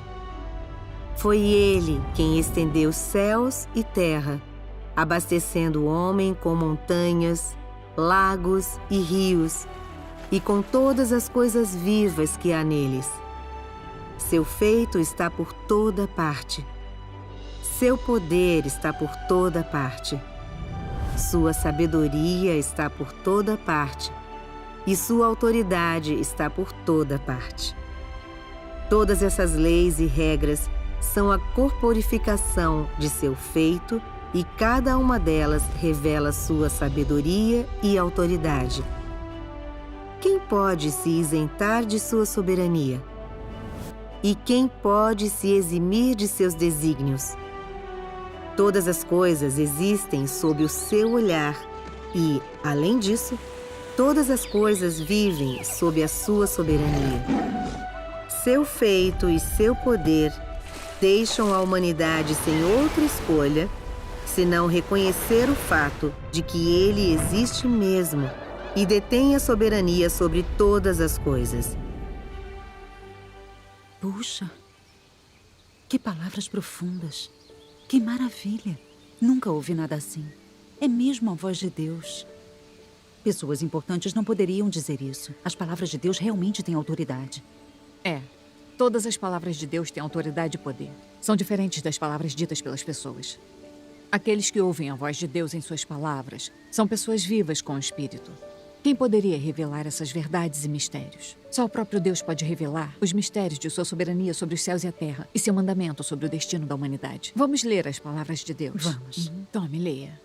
Foi ele quem estendeu céus e terra, abastecendo o homem com montanhas, lagos e rios, e com todas as coisas vivas que há neles. Seu feito está por toda parte. Seu poder está por toda parte. Sua sabedoria está por toda parte. E sua autoridade está por toda parte. Todas essas leis e regras são a corporificação de seu feito e cada uma delas revela sua sabedoria e autoridade. Quem pode se isentar de sua soberania? E quem pode se eximir de seus desígnios? Todas as coisas existem sob o seu olhar e, além disso, todas as coisas vivem sob a sua soberania. Seu feito e seu poder deixam a humanidade sem outra escolha senão reconhecer o fato de que ele existe mesmo e detém a soberania sobre todas as coisas. Puxa, que palavras profundas. Que maravilha. Nunca ouvi nada assim. É mesmo a voz de Deus. Pessoas importantes não poderiam dizer isso. As palavras de Deus realmente têm autoridade. É. Todas as palavras de Deus têm autoridade e poder. São diferentes das palavras ditas pelas pessoas. Aqueles que ouvem a voz de Deus em suas palavras são pessoas vivas com o Espírito. Quem poderia revelar essas verdades e mistérios? Só o próprio Deus pode revelar os mistérios de sua soberania sobre os céus e a terra e seu mandamento sobre o destino da humanidade. Vamos ler as palavras de Deus. Vamos. Tome, leia.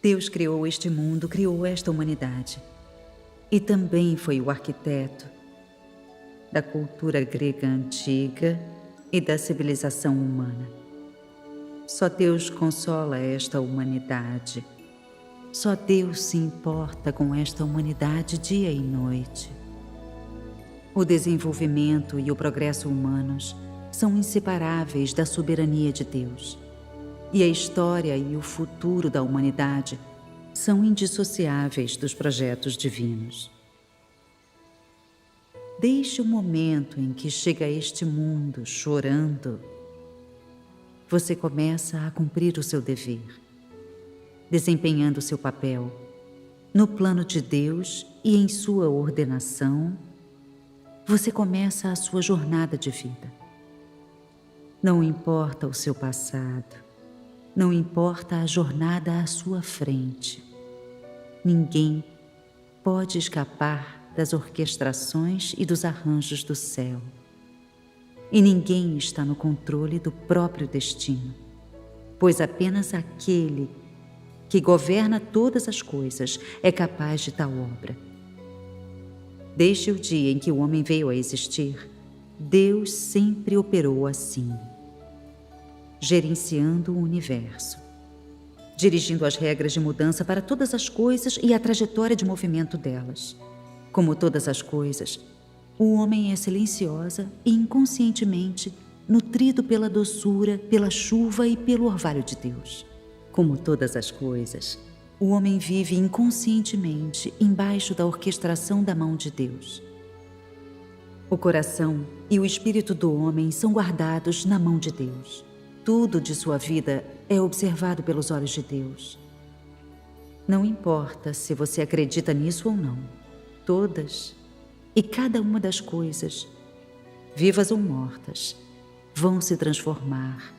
Deus criou este mundo, criou esta humanidade. E também foi o arquiteto da cultura grega antiga e da civilização humana. Só Deus consola esta humanidade. Só Deus se importa com esta humanidade dia e noite. O desenvolvimento e o progresso humanos são inseparáveis da soberania de Deus. E a história e o futuro da humanidade são indissociáveis dos projetos divinos. Desde o momento em que chega a este mundo chorando, você começa a cumprir o seu dever, desempenhando seu papel no plano de Deus e em sua ordenação, você começa a sua jornada de vida. Não importa o seu passado, não importa a jornada à sua frente. Ninguém pode escapar das orquestrações e dos arranjos do céu. E ninguém está no controle do próprio destino, pois apenas aquele que governa todas as coisas é capaz de tal obra. Desde o dia em que o homem veio a existir, Deus sempre operou assim, gerenciando o universo, dirigindo as regras de mudança para todas as coisas e a trajetória de movimento delas. Como todas as coisas, o homem é silenciosa e inconscientemente nutrido pela doçura, pela chuva e pelo orvalho de Deus. Como todas as coisas, o homem vive inconscientemente embaixo da orquestração da mão de Deus. O coração e o espírito do homem são guardados na mão de Deus. Tudo de sua vida é observado pelos olhos de Deus. Não importa se você acredita nisso ou não, todas e cada uma das coisas, vivas ou mortas, vão se transformar,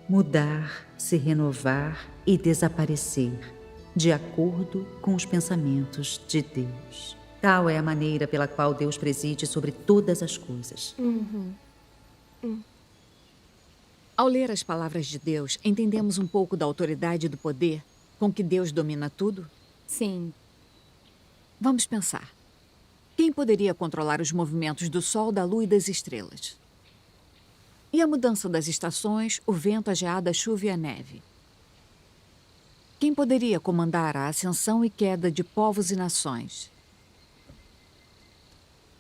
mudar, se renovar e desaparecer, de acordo com os pensamentos de Deus. Tal é a maneira pela qual Deus preside sobre todas as coisas. Ao ler as palavras de Deus, entendemos um pouco da autoridade e do poder com que Deus domina tudo? Sim. Vamos pensar. Quem poderia controlar os movimentos do Sol, da Lua e das estrelas? E a mudança das estações, o vento, a geada, a chuva e a neve? Quem poderia comandar a ascensão e queda de povos e nações?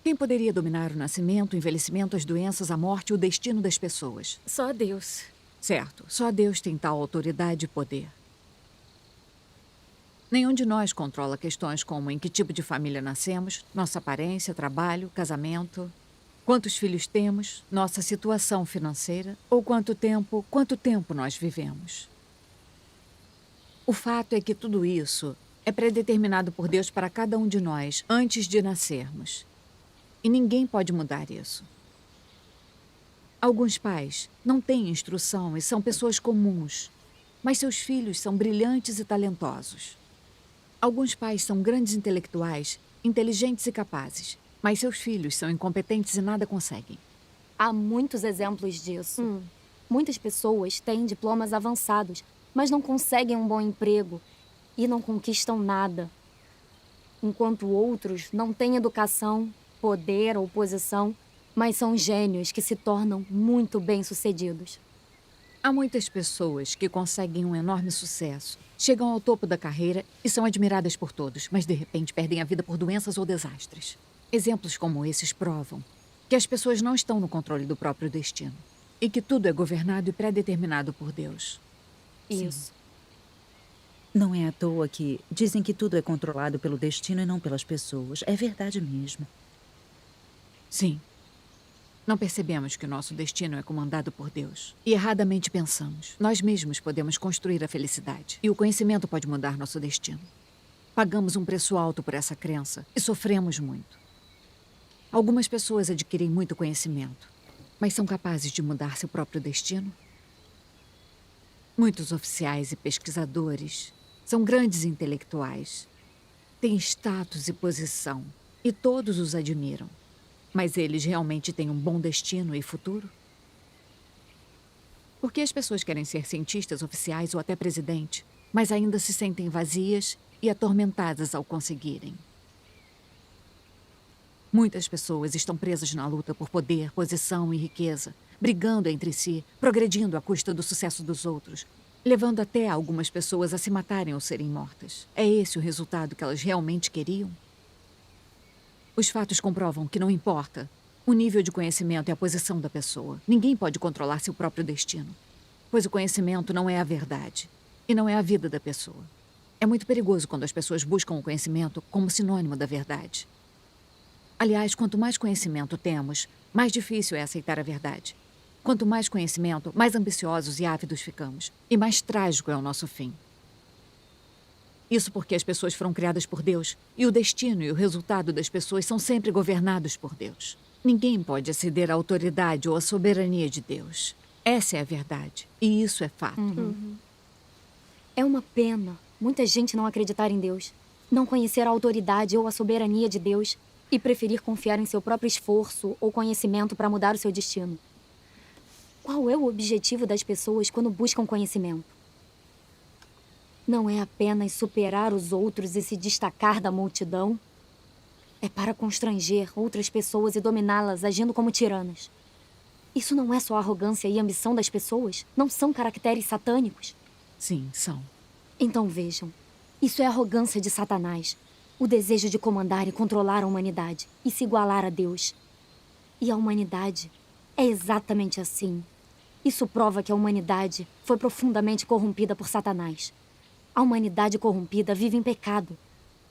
Quem poderia dominar o nascimento, o envelhecimento, as doenças, a morte e o destino das pessoas? Só Deus. Certo, só Deus tem tal autoridade e poder. Nenhum de nós controla questões como em que tipo de família nascemos, nossa aparência, trabalho, casamento, quantos filhos temos, nossa situação financeira ou quanto tempo nós vivemos. O fato é que tudo isso é predeterminado por Deus para cada um de nós antes de nascermos. E ninguém pode mudar isso. Alguns pais não têm instrução e são pessoas comuns, mas seus filhos são brilhantes e talentosos. Alguns pais são grandes intelectuais, inteligentes e capazes, mas seus filhos são incompetentes e nada conseguem. Há muitos exemplos disso. Muitas pessoas têm diplomas avançados, mas não conseguem um bom emprego e não conquistam nada. Enquanto outros não têm educação, poder ou posição, mas são gênios que se tornam muito bem-sucedidos. Há muitas pessoas que conseguem um enorme sucesso, chegam ao topo da carreira e são admiradas por todos, mas de repente perdem a vida por doenças ou desastres. Exemplos como esses provam que as pessoas não estão no controle do próprio destino e que tudo é governado e pré-determinado por Deus. Isso. Não é à toa que dizem que tudo é controlado pelo destino e não pelas pessoas. É verdade mesmo. Sim. Não percebemos que o nosso destino é comandado por Deus. E erradamente pensamos. Nós mesmos podemos construir a felicidade. E o conhecimento pode mudar nosso destino. Pagamos um preço alto por essa crença e sofremos muito. Algumas pessoas adquirem muito conhecimento, mas são capazes de mudar seu próprio destino? Muitos oficiais e pesquisadores são grandes intelectuais. Têm status e posição, e todos os admiram. Mas eles realmente têm um bom destino e futuro? Por que as pessoas querem ser cientistas, oficiais ou até presidente, mas ainda se sentem vazias e atormentadas ao conseguirem? Muitas pessoas estão presas na luta por poder, posição e riqueza, brigando entre si, progredindo à custa do sucesso dos outros, levando até algumas pessoas a se matarem ou serem mortas. É esse o resultado que elas realmente queriam? Os fatos comprovam que não importa o nível de conhecimento e a posição da pessoa. Ninguém pode controlar seu próprio destino, pois o conhecimento não é a verdade e não é a vida da pessoa. É muito perigoso quando as pessoas buscam o conhecimento como sinônimo da verdade. Aliás, quanto mais conhecimento temos, mais difícil é aceitar a verdade. Quanto mais conhecimento, mais ambiciosos e ávidos ficamos, e mais trágico é o nosso fim. Isso porque as pessoas foram criadas por Deus e o destino e o resultado das pessoas são sempre governados por Deus. Ninguém pode exceder a autoridade ou a soberania de Deus. Essa é a verdade. E isso é fato. É uma pena muita gente não acreditar em Deus, não conhecer a autoridade ou a soberania de Deus e preferir confiar em seu próprio esforço ou conhecimento para mudar o seu destino. Qual é o objetivo das pessoas quando buscam conhecimento? Não é apenas superar os outros e se destacar da multidão. É para constranger outras pessoas e dominá-las agindo como tiranas. Isso não é só arrogância e ambição das pessoas? Não são caracteres satânicos? Sim, são. Então vejam, isso é arrogância de Satanás. O desejo de comandar e controlar a humanidade e se igualar a Deus. E a humanidade é exatamente assim. Isso prova que a humanidade foi profundamente corrompida por Satanás. A humanidade corrompida vive em pecado.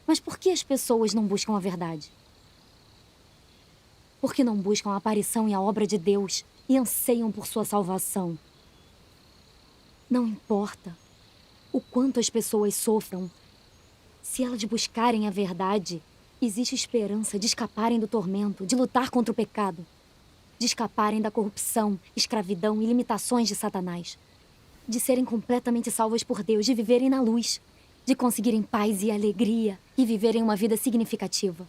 Mas por que as pessoas não buscam a verdade? Porque não buscam a aparição e a obra de Deus e anseiam por sua salvação. Não importa o quanto as pessoas sofram, se elas buscarem a verdade, existe esperança de escaparem do tormento, de lutar contra o pecado, de escaparem da corrupção, escravidão e limitações de Satanás, de serem completamente salvas por Deus, de viverem na luz, de conseguirem paz e alegria e viverem uma vida significativa.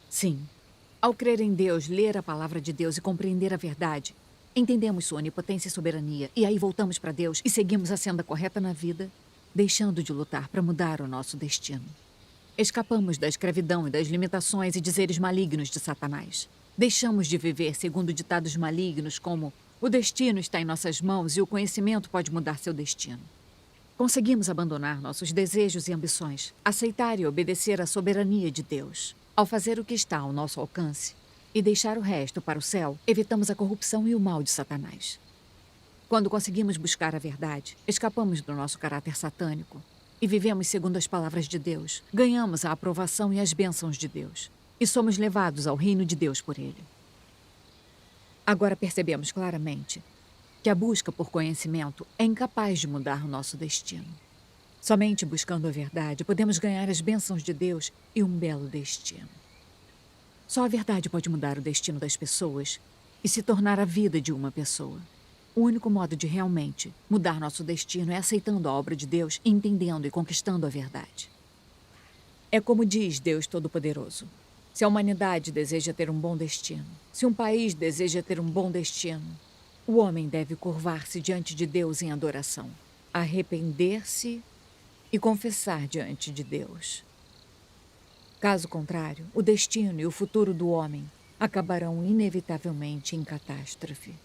Sim. Ao crer em Deus, ler a palavra de Deus e compreender a verdade, entendemos sua onipotência e soberania, e aí voltamos para Deus e seguimos a senda correta na vida, deixando de lutar para mudar o nosso destino. Escapamos da escravidão e das limitações e dizeres malignos de Satanás. Deixamos de viver segundo ditados malignos como o destino está em nossas mãos e o conhecimento pode mudar seu destino. Conseguimos abandonar nossos desejos e ambições, aceitar e obedecer à soberania de Deus. Ao fazer o que está ao nosso alcance e deixar o resto para o céu, evitamos a corrupção e o mal de Satanás. Quando conseguimos buscar a verdade, escapamos do nosso caráter satânico e vivemos segundo as palavras de Deus, ganhamos a aprovação e as bênçãos de Deus e somos levados ao reino de Deus por Ele. Agora percebemos claramente que a busca por conhecimento é incapaz de mudar o nosso destino. Somente buscando a verdade podemos ganhar as bênçãos de Deus e um belo destino. Só a verdade pode mudar o destino das pessoas e se tornar a vida de uma pessoa. O único modo de realmente mudar nosso destino é aceitando a obra de Deus, entendendo e conquistando a verdade. É como diz Deus Todo-Poderoso. Se a humanidade deseja ter um bom destino, se um país deseja ter um bom destino, o homem deve curvar-se diante de Deus em adoração, arrepender-se e confessar diante de Deus. Caso contrário, o destino e o futuro do homem acabarão inevitavelmente em catástrofe.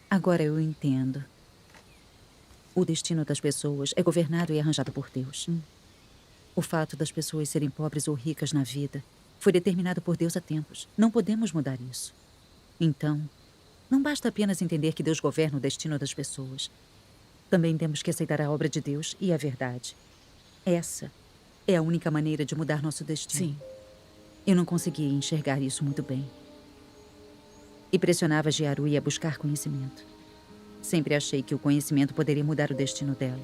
Agora eu entendo. O destino das pessoas é governado e arranjado por Deus. O fato das pessoas serem pobres ou ricas na vida foi determinado por Deus há tempos. Não podemos mudar isso. Então, não basta apenas entender que Deus governa o destino das pessoas. Também temos que aceitar a obra de Deus e a verdade. Essa é a única maneira de mudar nosso destino. Sim. Eu não conseguia enxergar isso muito bem. E pressionava Jiarui a buscar conhecimento. Sempre achei que o conhecimento poderia mudar o destino dela.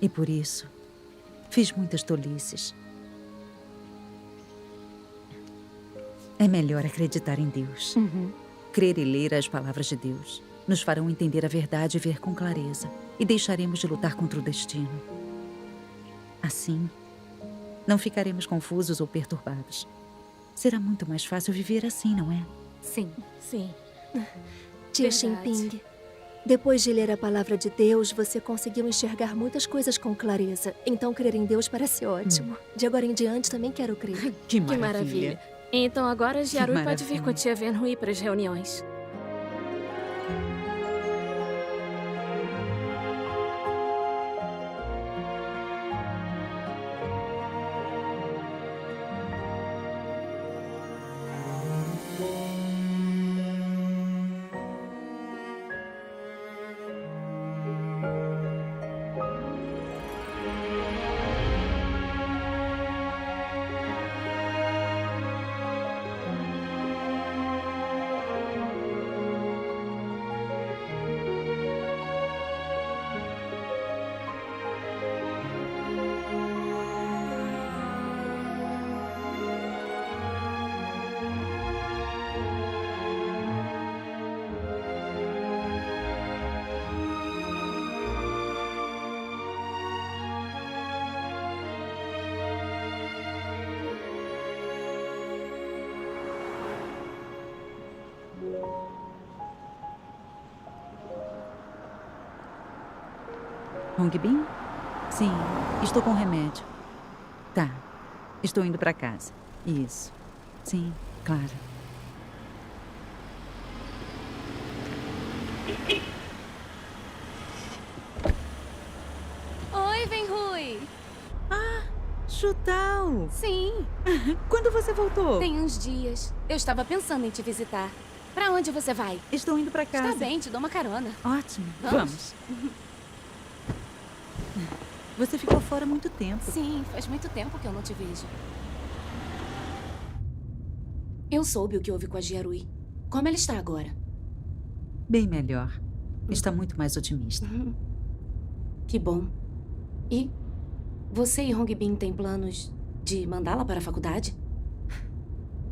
E por isso, fiz muitas tolices. É melhor acreditar em Deus. Crer e ler as palavras de Deus nos farão entender a verdade e ver com clareza. E deixaremos de lutar contra o destino. Assim, não ficaremos confusos ou perturbados. Será muito mais fácil viver assim, não é? Sim. Sim. Tia Xinping, depois de ler a palavra de Deus, você conseguiu enxergar muitas coisas com clareza. Então, crer em Deus parece ótimo. De agora em diante, também quero crer. Que maravilha. Então agora Jiarui pode vir maravilha. com a tia Venhui para as reuniões. Hong Bin? Sim, estou com remédio. Tá, estou indo para casa. Isso. Sim, claro. Oi, Wenhui. Ah, Chutal. Sim. Quando você voltou? Tem uns dias. Eu estava pensando em te visitar. Pra onde você vai? Estou indo para casa. Está bem, te dou uma carona. Ótimo. Vamos. Você ficou fora há muito tempo. Sim, faz muito tempo que eu não te vejo. Eu soube o que houve com a Jiarui. Como ela está agora? Bem melhor. Está muito mais otimista. Que bom. E você e Hong Bin têm planos de mandá-la para a faculdade?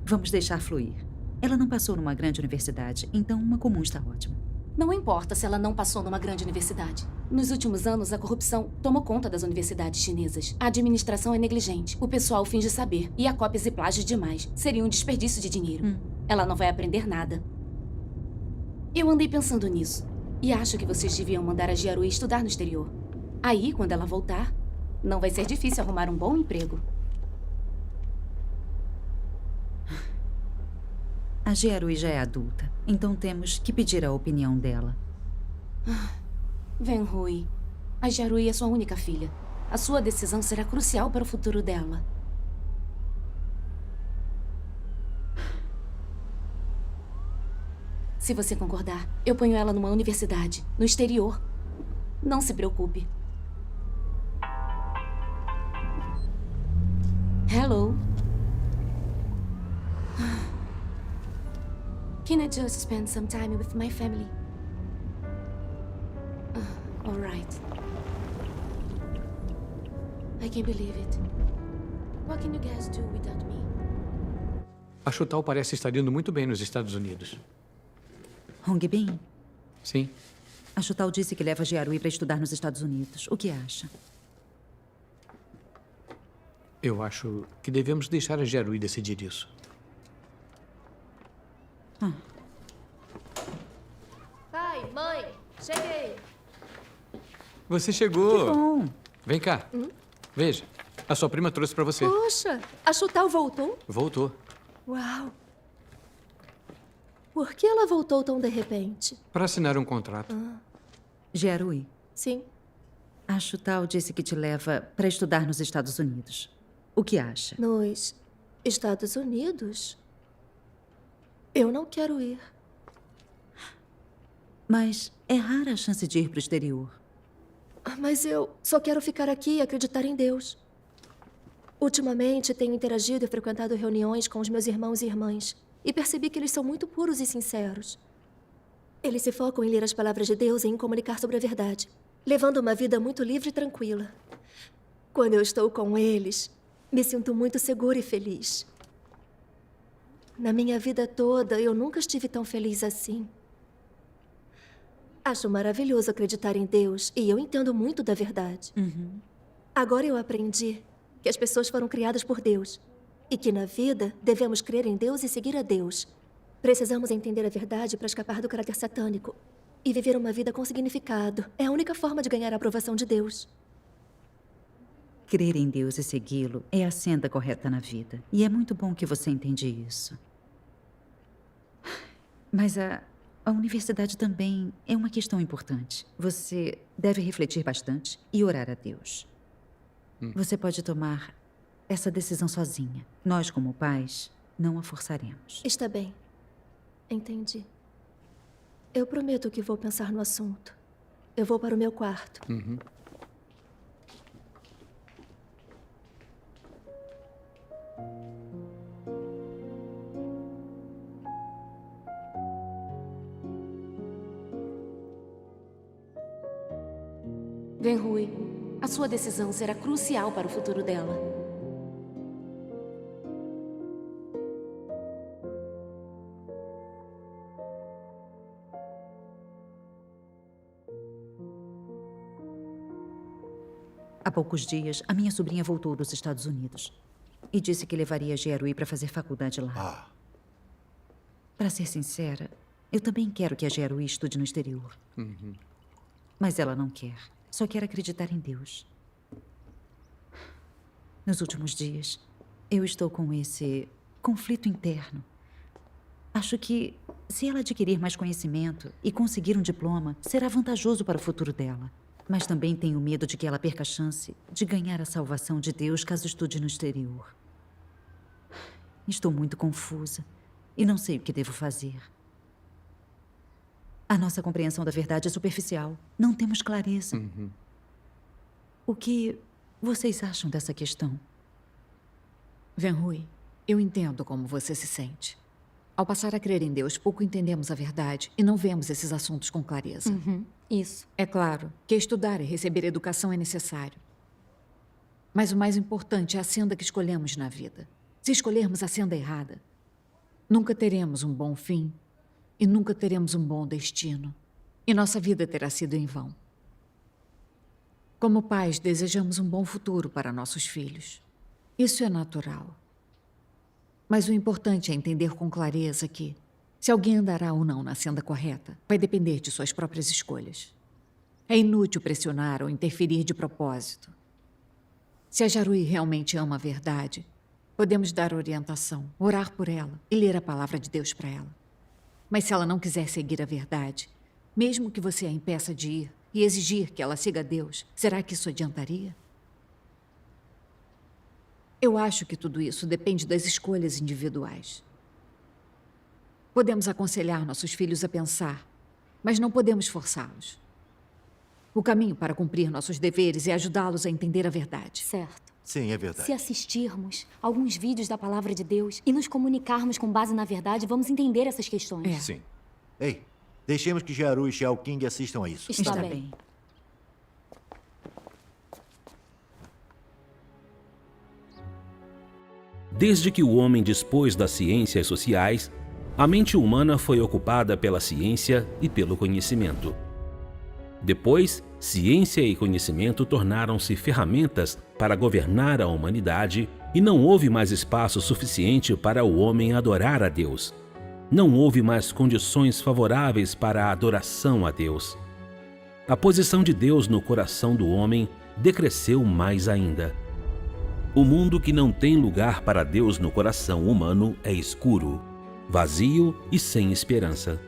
Vamos deixar fluir. Ela não passou numa grande universidade, então uma comum está ótima. Não importa se ela não passou numa grande universidade. Nos últimos anos, a corrupção tomou conta das universidades chinesas. A administração é negligente. O pessoal finge saber. E há cópias e plágios demais. Seria um desperdício de dinheiro. Ela não vai aprender nada. Eu andei pensando nisso. E acho que vocês deviam mandar a Jiarui estudar no exterior. Aí, quando ela voltar, não vai ser difícil arrumar um bom emprego. A Jiarui já é adulta, então temos que pedir a opinião dela. Wenhui, a Jiarui é sua única filha. A sua decisão será crucial para o futuro dela. Se você concordar, eu ponho ela numa universidade, no exterior. Não se preocupe. Hello. Can I just spend some time with my family? All right. I can't believe it. What can you guys do without me? A Chutal parece estar indo muito bem nos Estados Unidos. Hong Bin? Sim. A Chutal disse que leva a Jiarui para estudar nos Estados Unidos. O que acha? Eu acho que devemos deixar a Jiarui decidir isso. Pai, mãe, cheguei. Você chegou. Que bom. Vem cá. Veja, a sua prima trouxe para você. Poxa, a Chutal voltou? Voltou. Uau. Por que ela voltou tão de repente? Para assinar um contrato. Jiarui. Sim. A Chutal disse que te leva para estudar nos Estados Unidos. O que acha? Nos Estados Unidos? Eu não quero ir. Mas é rara a chance de ir para o exterior. Mas eu só quero ficar aqui e acreditar em Deus. Ultimamente, tenho interagido e frequentado reuniões com os meus irmãos e irmãs. E percebi que eles são muito puros e sinceros. Eles se focam em ler as palavras de Deus e em comunicar sobre a verdade, levando uma vida muito livre e tranquila. Quando eu estou com eles, me sinto muito segura e feliz. Na minha vida toda, eu nunca estive tão feliz assim. Acho maravilhoso acreditar em Deus e eu entendo muito da verdade. Agora eu aprendi que as pessoas foram criadas por Deus e que na vida devemos crer em Deus e seguir a Deus. Precisamos entender a verdade para escapar do caráter satânico e viver uma vida com significado. É a única forma de ganhar a aprovação de Deus. Crer em Deus e segui-lo é a senda correta na vida. E é muito bom que você entende isso. Mas a universidade também é uma questão importante. Você deve refletir bastante e orar a Deus. Você pode tomar essa decisão sozinha. Nós, como pais, não a forçaremos. Está bem. Entendi. Eu prometo que vou pensar no assunto. Eu vou para o meu quarto. Wenhui, a sua decisão será crucial para o futuro dela. Há poucos dias, a minha sobrinha voltou dos Estados Unidos e disse que levaria a Jiarui para fazer faculdade lá. Para ser sincera, eu também quero que a Jiarui estude no exterior. Mas ela não quer. só quer acreditar em Deus. Nos últimos dias, eu estou com esse conflito interno. Acho que, se ela adquirir mais conhecimento e conseguir um diploma, será vantajoso para o futuro dela. Mas também tenho medo de que ela perca a chance de ganhar a salvação de Deus caso estude no exterior. Estou muito confusa e não sei o que devo fazer. A nossa compreensão da verdade é superficial. Não temos clareza. O que vocês acham dessa questão? Venhui, eu entendo como você se sente. Ao passar a crer em Deus, pouco entendemos a verdade e não vemos esses assuntos com clareza. Isso. É claro que estudar e receber educação é necessário. Mas o mais importante é a senda que escolhemos na vida. Se escolhermos a senda errada, nunca teremos um bom fim e nunca teremos um bom destino. E nossa vida terá sido em vão. Como pais, desejamos um bom futuro para nossos filhos. Isso é natural. Mas o importante é entender com clareza que, se alguém andará ou não na senda correta, vai depender de suas próprias escolhas. É inútil pressionar ou interferir de propósito. Se a Jarui realmente ama a verdade, podemos dar orientação, orar por ela e ler a palavra de Deus para ela. Mas se ela não quiser seguir a verdade, mesmo que você a impeça de ir e exigir que ela siga Deus, será que isso adiantaria? Eu acho que tudo isso depende das escolhas individuais. Podemos aconselhar nossos filhos a pensar, mas não podemos forçá-los. O caminho para cumprir nossos deveres é ajudá-los a entender a verdade. Certo. Sim, é verdade. Se assistirmos alguns vídeos da palavra de Deus e nos comunicarmos com base na verdade, vamos entender essas questões. Sim. Ei, deixemos que Jaru e Xiao Qing assistam a isso. Está bem. Desde que o homem dispôs das ciências sociais, a mente humana foi ocupada pela ciência e pelo conhecimento. Depois, ciência e conhecimento tornaram-se ferramentas para governar a humanidade e não houve mais espaço suficiente para o homem adorar a Deus. Não houve mais condições favoráveis para a adoração a Deus. A posição de Deus no coração do homem decresceu mais ainda. O mundo que não tem lugar para Deus no coração humano é escuro, vazio e sem esperança.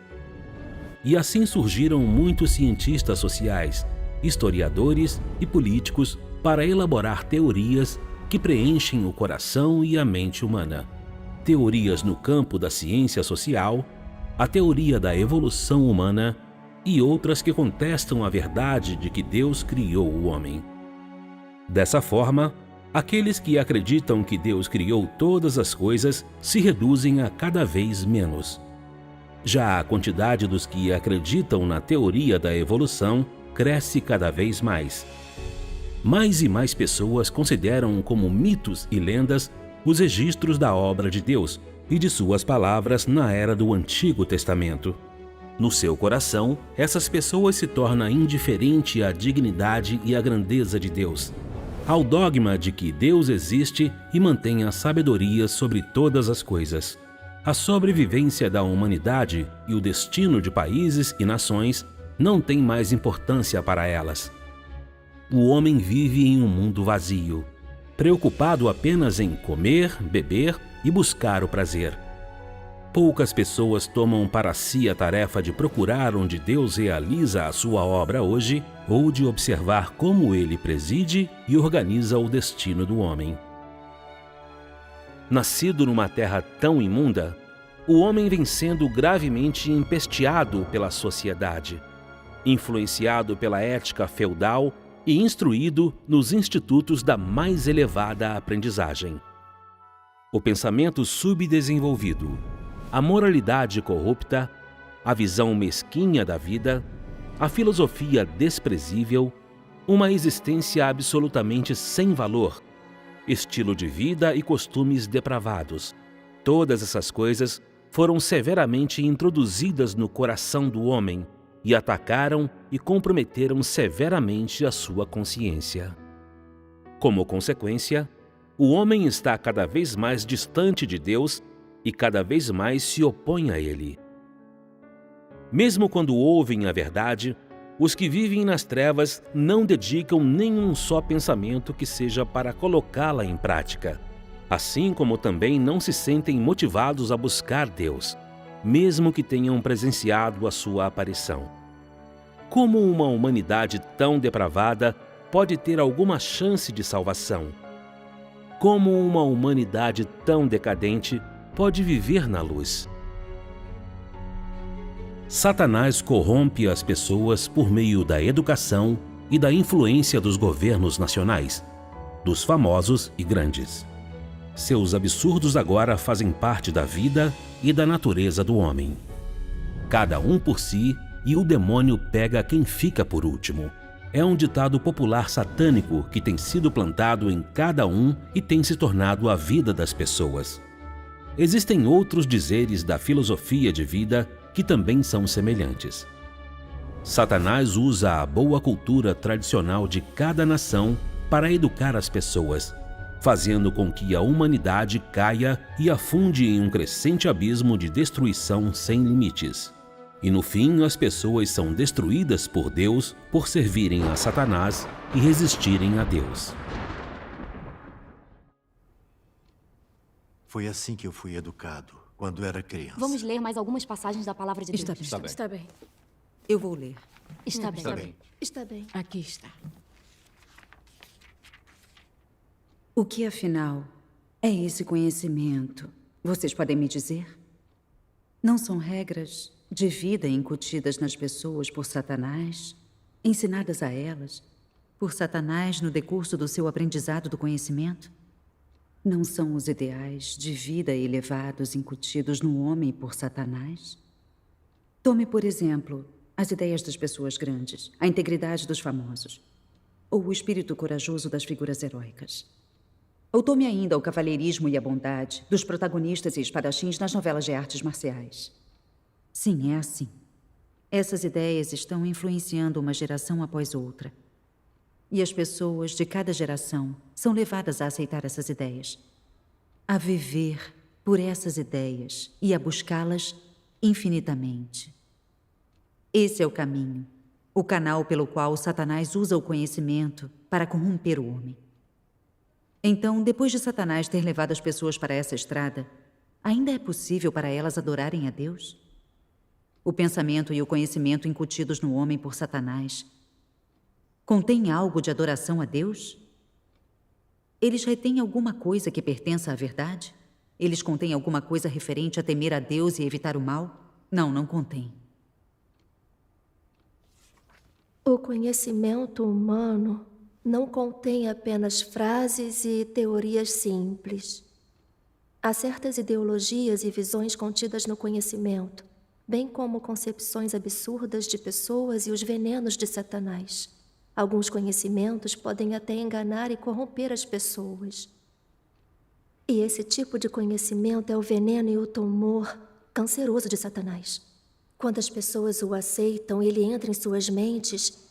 E assim surgiram muitos cientistas sociais, historiadores e políticos para elaborar teorias que preenchem o coração e a mente humana. Teorias no campo da ciência social, a teoria da evolução humana e outras que contestam a verdade de que Deus criou o homem. Dessa forma, aqueles que acreditam que Deus criou todas as coisas se reduzem a cada vez menos. Já a quantidade dos que acreditam na teoria da evolução cresce cada vez mais. Mais e mais pessoas consideram como mitos e lendas os registros da obra de Deus e de suas palavras na era do Antigo Testamento. No seu coração, essas pessoas se tornam indiferentes à dignidade e à grandeza de Deus, ao dogma de que Deus existe e mantém a sabedoria sobre todas as coisas. A sobrevivência da humanidade e o destino de países e nações não tem mais importância para elas. O homem vive em um mundo vazio, preocupado apenas em comer, beber e buscar o prazer. Poucas pessoas tomam para si a tarefa de procurar onde Deus realiza a sua obra hoje ou de observar como ele preside e organiza o destino do homem. Nascido numa terra tão imunda, o homem vem sendo gravemente empesteado pela sociedade, influenciado pela ética feudal e instruído nos institutos da mais elevada aprendizagem. O pensamento subdesenvolvido, a moralidade corrupta, a visão mesquinha da vida, a filosofia desprezível, uma existência absolutamente sem valor, estilo de vida e costumes depravados. Todas essas coisas foram severamente introduzidas no coração do homem e atacaram e comprometeram severamente a sua consciência. Como consequência, o homem está cada vez mais distante de Deus e cada vez mais se opõe a ele. Mesmo quando ouvem a verdade, Os que vivem nas trevas não dedicam nenhum só pensamento que seja para colocá-la em prática, assim como também não se sentem motivados a buscar Deus, mesmo que tenham presenciado a sua aparição. Como uma humanidade tão depravada pode ter alguma chance de salvação? Como uma humanidade tão decadente pode viver na luz? Satanás corrompe as pessoas por meio da educação e da influência dos governos nacionais, dos famosos e grandes. Seus absurdos agora fazem parte da vida e da natureza do homem. Cada um por si e o demônio pega quem fica por último. É um ditado popular satânico que tem sido plantado em cada um e tem se tornado a vida das pessoas. Existem outros dizeres da filosofia de vida que também são semelhantes. Satanás usa a boa cultura tradicional de cada nação para educar as pessoas, fazendo com que a humanidade caia e afunde em um crescente abismo de destruição sem limites. E no fim, as pessoas são destruídas por Deus por servirem a Satanás e resistirem a Deus. Foi assim que eu fui educado, quando era criança. Vamos ler mais algumas passagens da palavra de Deus. Está bem. bem. Eu vou ler. Está bem. Está bem. Está bem. Aqui está. O que, afinal, é esse conhecimento? Vocês podem me dizer? Não são regras de vida incutidas nas pessoas por Satanás, ensinadas a elas por Satanás no decurso do seu aprendizado do conhecimento? Não são os ideais de vida elevados incutidos no homem por Satanás? Tome, por exemplo, as ideias das pessoas grandes, a integridade dos famosos, ou o espírito corajoso das figuras heróicas. Ou tome ainda o cavalheirismo e a bondade dos protagonistas e espadachins nas novelas de artes marciais. Sim, é assim. Essas ideias estão influenciando uma geração após outra. E as pessoas de cada geração são levadas a aceitar essas ideias, a viver por essas ideias e a buscá-las infinitamente. Esse é o caminho, o canal pelo qual Satanás usa o conhecimento para corromper o homem. Então, depois de Satanás ter levado as pessoas para essa estrada, ainda é possível para elas adorarem a Deus? O pensamento e o conhecimento incutidos no homem por Satanás contém algo de adoração a Deus? Eles retêm alguma coisa que pertença à verdade? Eles contêm alguma coisa referente a temer a Deus e evitar o mal? Não, não contém. O conhecimento humano não contém apenas frases e teorias simples. Há certas ideologias e visões contidas no conhecimento, bem como concepções absurdas de pessoas e os venenos de Satanás. Alguns conhecimentos podem até enganar e corromper as pessoas. E esse tipo de conhecimento é o veneno e o tumor canceroso de Satanás. Quando as pessoas o aceitam, ele entra em suas mentes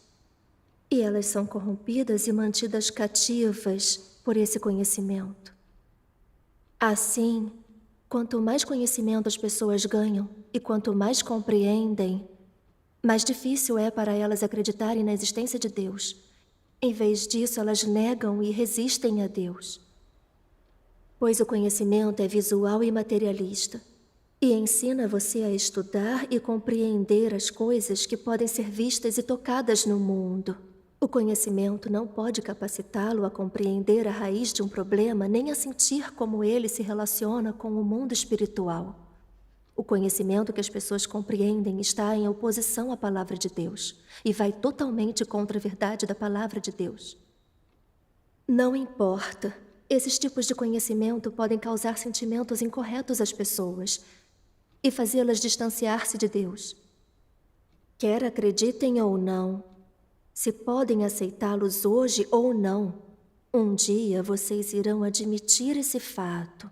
e elas são corrompidas e mantidas cativas por esse conhecimento. Assim, quanto mais conhecimento as pessoas ganham e quanto mais compreendem, mais difícil é para elas acreditarem na existência de Deus. Em vez disso, elas negam e resistem a Deus. Pois o conhecimento é visual e materialista e ensina você a estudar e compreender as coisas que podem ser vistas e tocadas no mundo. O conhecimento não pode capacitá-lo a compreender a raiz de um problema nem a sentir como ele se relaciona com o mundo espiritual. O conhecimento que as pessoas compreendem está em oposição à palavra de Deus e vai totalmente contra a verdade da palavra de Deus. Não importa. Esses tipos de conhecimento podem causar sentimentos incorretos às pessoas e fazê-las distanciar-se de Deus. Quer acreditem ou não, se podem aceitá-los hoje ou não, um dia vocês irão admitir esse fato.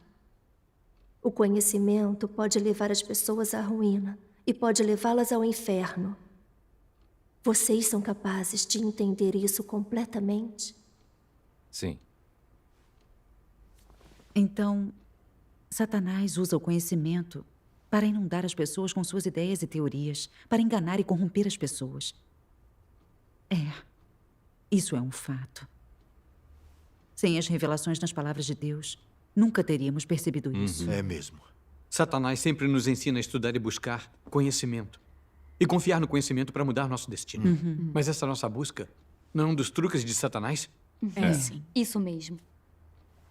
O conhecimento pode levar as pessoas à ruína e pode levá-las ao inferno. Vocês são capazes de entender isso completamente? Sim. Então, Satanás usa o conhecimento para inundar as pessoas com suas ideias e teorias, para enganar e corromper as pessoas. Isso é um fato. Sem as revelações nas palavras de Deus, nunca teríamos percebido isso. É mesmo. Satanás sempre nos ensina a estudar e buscar conhecimento. E confiar no conhecimento para mudar nosso destino. Mas essa nossa busca não é um dos truques de Satanás? Sim. Isso mesmo.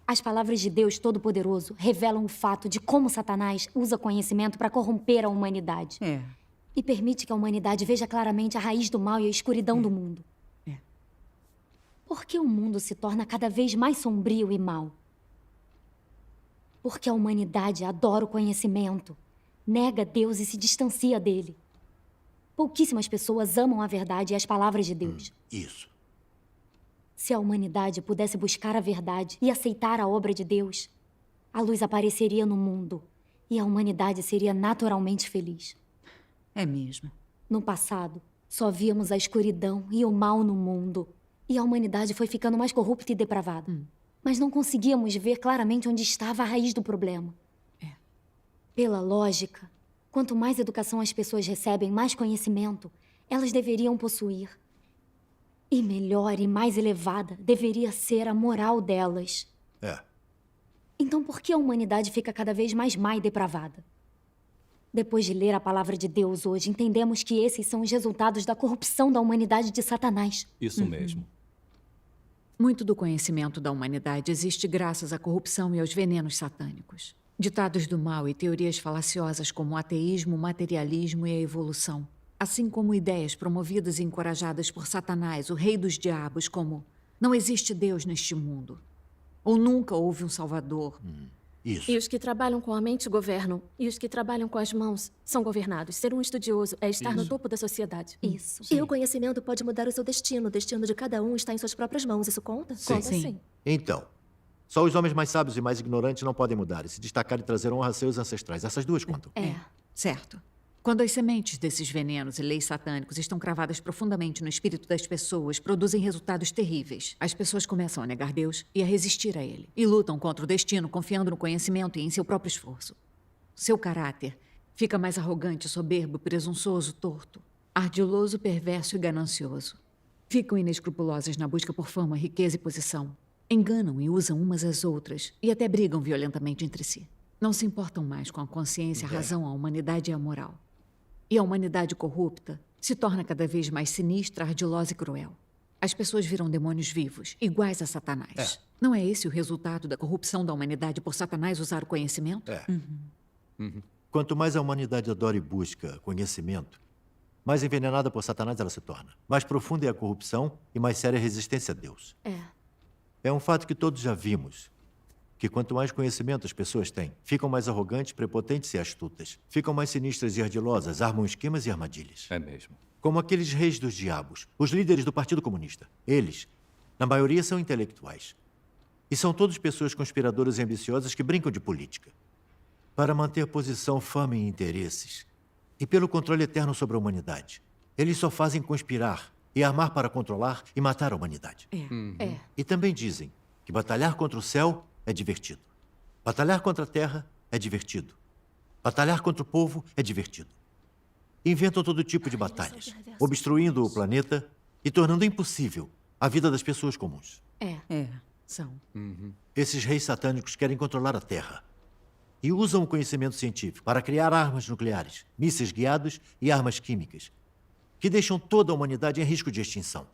As palavras de Deus Todo-Poderoso revelam o fato de como Satanás usa conhecimento para corromper a humanidade. E permite que a humanidade veja claramente a raiz do mal e a escuridão do mundo. Por que o mundo se torna cada vez mais sombrio e mau? Porque a humanidade adora o conhecimento, nega Deus e se distancia dele. Pouquíssimas pessoas amam a verdade e as palavras de Deus. Isso. Se a humanidade pudesse buscar a verdade e aceitar a obra de Deus, a luz apareceria no mundo e a humanidade seria naturalmente feliz. É mesmo. No passado, só víamos a escuridão e o mal no mundo. E a humanidade foi ficando mais corrupta e depravada. Mas não conseguíamos ver claramente onde estava a raiz do problema. Pela lógica, quanto mais educação as pessoas recebem, mais conhecimento elas deveriam possuir. E melhor e mais elevada deveria ser a moral delas. Então por que a humanidade fica cada vez mais má e depravada? Depois de ler a palavra de Deus hoje, entendemos que esses são os resultados da corrupção da humanidade de Satanás. Isso mesmo. Muito do conhecimento da humanidade existe graças à corrupção e aos venenos satânicos. Ditados do mal e teorias falaciosas como o ateísmo, o materialismo e a evolução. Assim como ideias promovidas e encorajadas por Satanás, o rei dos diabos, como não existe Deus neste mundo. Ou nunca houve um salvador. Isso. E os que trabalham com a mente governam. E os que trabalham com as mãos são governados. Ser um estudioso é estar no topo da sociedade. Isso. E o conhecimento pode mudar o seu destino. O destino de cada um está em suas próprias mãos. Isso conta? Sim. Conta sim. Então, só os homens mais sábios e mais ignorantes não podem mudar e se destacar e trazer honra a seus ancestrais. Essas duas contam. Certo. Quando as sementes desses venenos e leis satânicos estão cravadas profundamente no espírito das pessoas, produzem resultados terríveis. As pessoas começam a negar Deus e a resistir a ele. E lutam contra o destino, confiando no conhecimento e em seu próprio esforço. Seu caráter fica mais arrogante, soberbo, presunçoso, torto, ardiloso, perverso e ganancioso. Ficam inescrupulosas na busca por fama, riqueza e posição. Enganam e usam umas às outras e até brigam violentamente entre si. Não se importam mais com a consciência, a razão, a humanidade e a moral. E a humanidade corrupta se torna cada vez mais sinistra, ardilosa e cruel. As pessoas viram demônios vivos, iguais a Satanás. Não é esse o resultado da corrupção da humanidade por Satanás usar o conhecimento? Quanto mais a humanidade adora e busca conhecimento, mais envenenada por Satanás ela se torna. Mais profunda é a corrupção e mais séria a resistência a Deus. É um fato que todos já vimos. Que quanto mais conhecimento as pessoas têm, ficam mais arrogantes, prepotentes e astutas. Ficam mais sinistras e ardilosas, armam esquemas e armadilhas. É mesmo. Como aqueles reis dos diabos, os líderes do Partido Comunista. Eles, na maioria, são intelectuais. E são todos pessoas conspiradoras e ambiciosas que brincam de política. Para manter posição, fama e interesses. E pelo controle eterno sobre a humanidade. Eles só fazem conspirar e armar para controlar e matar a humanidade. E também dizem que batalhar contra o céu é divertido. Batalhar contra a terra é divertido. Batalhar contra o povo é divertido. Inventam todo tipo de batalhas, obstruindo o planeta e tornando impossível a vida das pessoas comuns. São. Esses reis satânicos querem controlar a Terra e usam o conhecimento científico para criar armas nucleares, mísseis guiados e armas químicas, que deixam toda a humanidade em risco de extinção.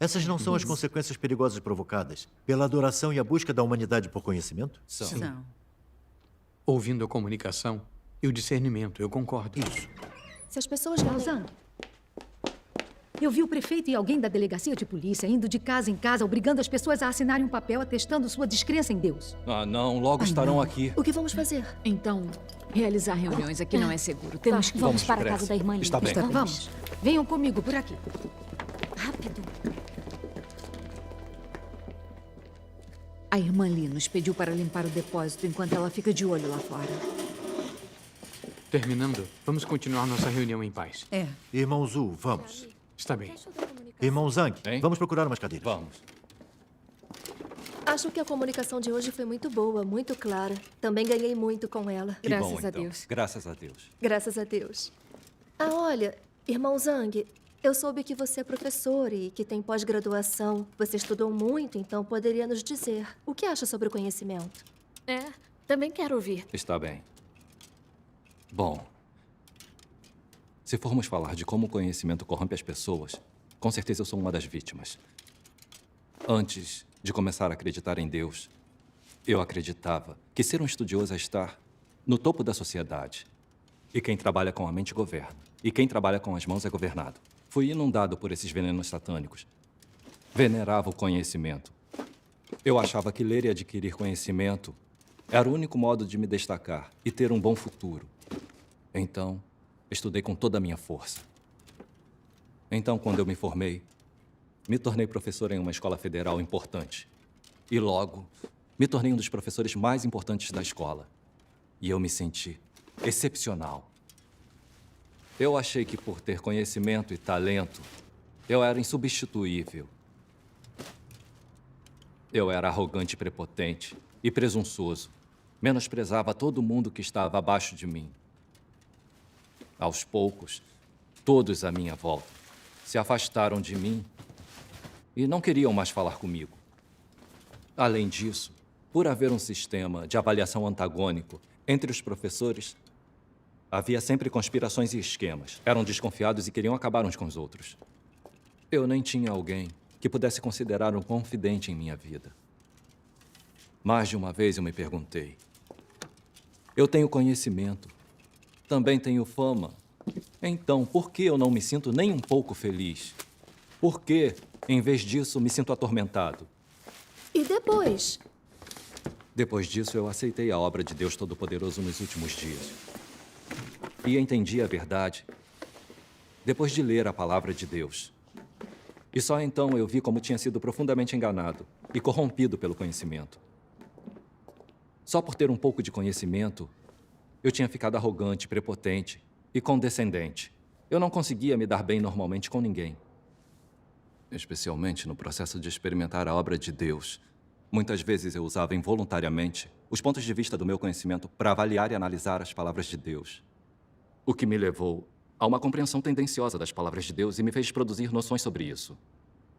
Essas não são as consequências perigosas provocadas pela adoração e a busca da humanidade por conhecimento? São. Ouvindo a comunicação e o discernimento, eu concordo. Isso. Se as pessoas... Lausanne, eu vi o prefeito e alguém da delegacia de polícia indo de casa em casa, obrigando as pessoas a assinarem um papel atestando sua descrença em Deus. Ah, não. Logo estarão aqui. O que vamos fazer? Então, realizar reuniões aqui não é seguro. Temos que... Vamos para a casa da irmã Lívia. Está bem. Vamos. Venham comigo por aqui. Rápido. A irmã Lee nos pediu para limpar o depósito enquanto ela fica de olho lá fora. Terminando, vamos continuar nossa reunião em paz. Irmão Zhu, vamos. Está bem. Irmão Zhang, vamos procurar umas cadeiras. Vamos. Acho que a comunicação de hoje foi muito boa, muito clara. Também ganhei muito com ela. Que bom, então. Graças a Deus. Graças a Deus. Ah, olha, irmão Zhang, Eu soube que você é professor e que tem pós-graduação. Você estudou muito, então poderia nos dizer o que acha sobre o conhecimento. Também quero ouvir. Está bem. Bom, se formos falar de como o conhecimento corrompe as pessoas, com certeza eu sou uma das vítimas. Antes de começar a acreditar em Deus, eu acreditava que ser um estudioso é estar no topo da sociedade. E quem trabalha com a mente governa. E quem trabalha com as mãos é governado. Fui inundado por esses venenos satânicos. Venerava o conhecimento. Eu achava que ler e adquirir conhecimento era o único modo de me destacar e ter um bom futuro. Então, estudei com toda a minha força. Então, quando eu me formei, me tornei professor em uma escola federal importante. E logo, me tornei um dos professores mais importantes da escola. E eu me senti excepcional. Eu achei que por ter conhecimento e talento, eu era insubstituível. Eu era arrogante e prepotente e presunçoso. Menosprezava todo mundo que estava abaixo de mim. Aos poucos, todos à minha volta se afastaram de mim e não queriam mais falar comigo. Além disso, por haver um sistema de avaliação antagônico entre os professores, havia sempre conspirações e esquemas. Eram desconfiados e queriam acabar uns com os outros. Eu nem tinha alguém que pudesse considerar um confidente em minha vida. Mais de uma vez eu me perguntei: eu tenho conhecimento, também tenho fama. Então, por que eu não me sinto nem um pouco feliz? Por que, em vez disso, me sinto atormentado? E depois? Depois disso, eu aceitei a obra de Deus Todo-Poderoso nos últimos dias. E entendi a verdade depois de ler a palavra de Deus. E só então eu vi como tinha sido profundamente enganado e corrompido pelo conhecimento. Só por ter um pouco de conhecimento, eu tinha ficado arrogante, prepotente e condescendente. Eu não conseguia me dar bem normalmente com ninguém. Especialmente no processo de experimentar a obra de Deus. Muitas vezes eu usava involuntariamente os pontos de vista do meu conhecimento para avaliar e analisar as palavras de Deus. O que me levou a uma compreensão tendenciosa das palavras de Deus e me fez produzir noções sobre isso.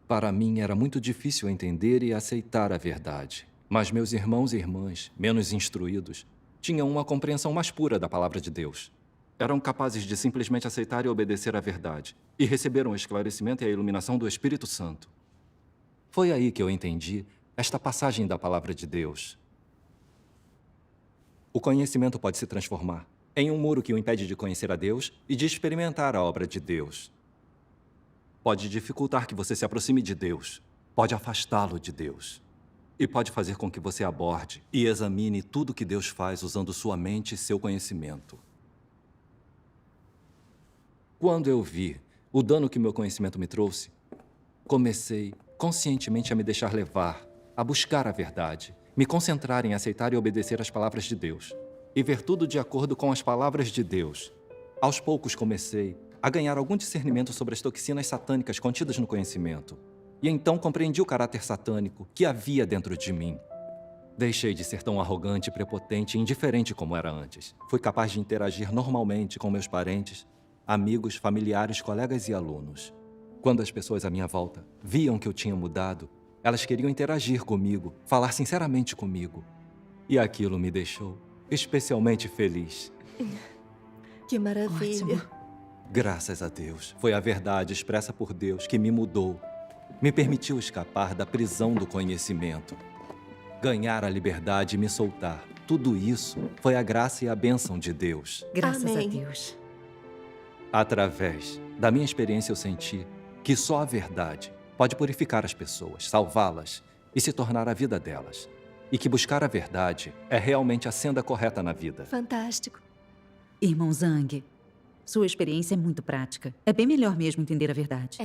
Para mim, era muito difícil entender e aceitar a verdade. Mas meus irmãos e irmãs, menos instruídos, tinham uma compreensão mais pura da palavra de Deus. Eram capazes de simplesmente aceitar e obedecer à verdade, e receberam o esclarecimento e a iluminação do Espírito Santo. Foi aí que eu entendi esta passagem da palavra de Deus. O conhecimento pode se transformar em um muro que o impede de conhecer a Deus e de experimentar a obra de Deus. Pode dificultar que você se aproxime de Deus, pode afastá-lo de Deus. E pode fazer com que você aborde e examine tudo que Deus faz usando sua mente e seu conhecimento. Quando eu vi o dano que meu conhecimento me trouxe, comecei conscientemente a me deixar levar, a buscar a verdade, me concentrar em aceitar e obedecer às palavras de Deus e ver tudo de acordo com as palavras de Deus. Aos poucos comecei a ganhar algum discernimento sobre as toxinas satânicas contidas no conhecimento. E então compreendi o caráter satânico que havia dentro de mim. Deixei de ser tão arrogante, prepotente e indiferente como era antes. Fui capaz de interagir normalmente com meus parentes, amigos, familiares, colegas e alunos. Quando as pessoas à minha volta viam que eu tinha mudado, elas queriam interagir comigo, falar sinceramente comigo. E aquilo me deixou especialmente feliz. Que maravilha. Ótimo. Graças a Deus. Foi a verdade expressa por Deus que me mudou. Me permitiu escapar da prisão do conhecimento. Ganhar a liberdade e me soltar. Tudo isso foi a graça e a bênção de Deus. Graças Amém. a Deus. Através da minha experiência, eu senti que só a verdade pode purificar as pessoas, salvá-las e se tornar a vida delas. E que buscar a verdade é realmente a senda correta na vida. Fantástico. Irmão Zhang, sua experiência é muito prática. É bem melhor mesmo entender a verdade.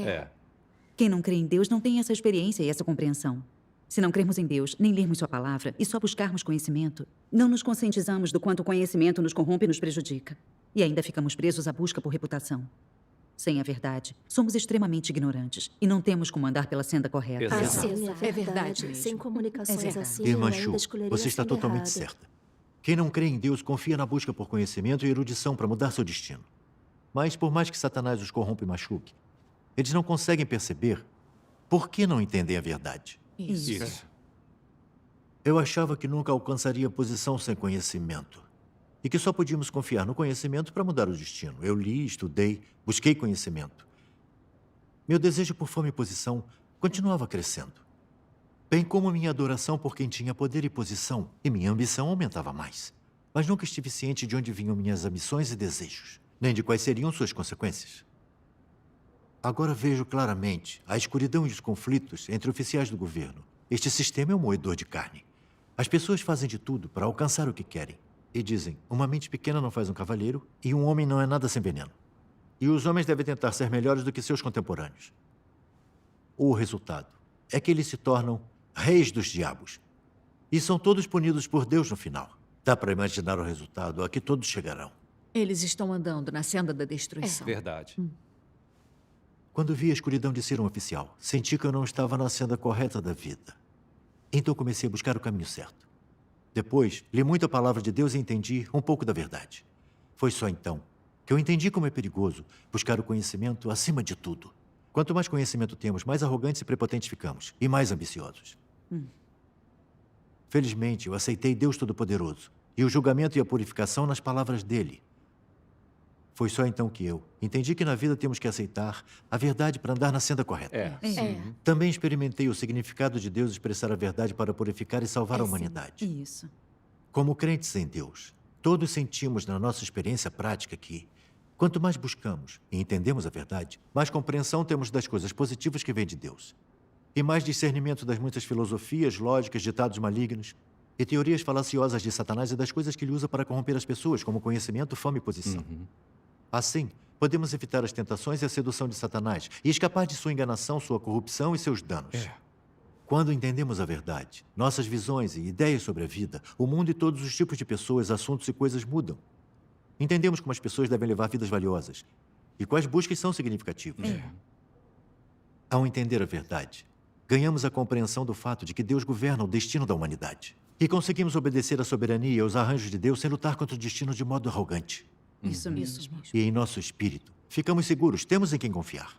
Quem não crê em Deus não tem essa experiência e essa compreensão. Se não crermos em Deus, nem lermos sua palavra e só buscarmos conhecimento, não nos conscientizamos do quanto o conhecimento nos corrompe e nos prejudica. E ainda ficamos presos à busca por reputação. Sem a verdade, somos extremamente ignorantes e não temos como andar pela senda correta. Assim, É verdade mesmo. Sem comunicações assim, Irmã eu Chu, ainda escolheria você está a senda totalmente errada. certa. Quem não crê em Deus confia na busca por conhecimento e erudição para mudar seu destino. Mas por mais que Satanás os corrompa e machuque, Eles não conseguem perceber por que não entendem a verdade. Isso. Eu achava que nunca alcançaria posição sem conhecimento. E que só podíamos confiar no conhecimento para mudar o destino. Eu li, estudei, busquei conhecimento. Meu desejo por fama e posição continuava crescendo. Bem como minha adoração por quem tinha poder e posição. E minha ambição aumentava mais. Mas nunca estive ciente de onde vinham minhas ambições e desejos, nem de quais seriam suas consequências. Agora vejo claramente a escuridão e os conflitos entre oficiais do governo. Este sistema é um moedor de carne. As pessoas fazem de tudo para alcançar o que querem. E dizem, uma mente pequena não faz um cavalheiro e um homem não é nada sem veneno. E os homens devem tentar ser melhores do que seus contemporâneos. O resultado é que eles se tornam reis dos diabos. E são todos punidos por Deus no final. Dá para imaginar o resultado a que todos chegarão. Eles estão andando na senda da destruição. Verdade. Quando vi a escuridão de ser um oficial, senti que eu não estava na senda correta da vida. Então comecei a buscar o caminho certo. Depois, li muito a palavra de Deus e entendi um pouco da verdade. Foi só então que eu entendi como é perigoso buscar o conhecimento acima de tudo. Quanto mais conhecimento temos, mais arrogantes e prepotentes ficamos, e mais ambiciosos. Felizmente, eu aceitei Deus Todo-Poderoso e o julgamento e a purificação nas palavras dele. Foi só então que eu entendi que na vida temos que aceitar a verdade para andar na senda correta. Também experimentei o significado de Deus expressar a verdade para purificar e salvar a humanidade. Isso. Como crentes em Deus, todos sentimos na nossa experiência prática que, quanto mais buscamos e entendemos a verdade, mais compreensão temos das coisas positivas que vêm de Deus. E mais discernimento das muitas filosofias, lógicas, ditados malignos e teorias falaciosas de Satanás e das coisas que ele usa para corromper as pessoas, como conhecimento, fama e posição. Assim, podemos evitar as tentações e a sedução de Satanás e escapar de sua enganação, sua corrupção e seus danos. Quando entendemos a verdade, nossas visões e ideias sobre a vida, o mundo e todos os tipos de pessoas, assuntos e coisas mudam. Entendemos como as pessoas devem levar vidas valiosas e quais buscas são significativas. Ao entender a verdade, ganhamos a compreensão do fato de que Deus governa o destino da humanidade. E conseguimos obedecer à soberania e aos arranjos de Deus sem lutar contra o destino de modo arrogante. Isso mesmo. E em nosso espírito, ficamos seguros, temos em quem confiar.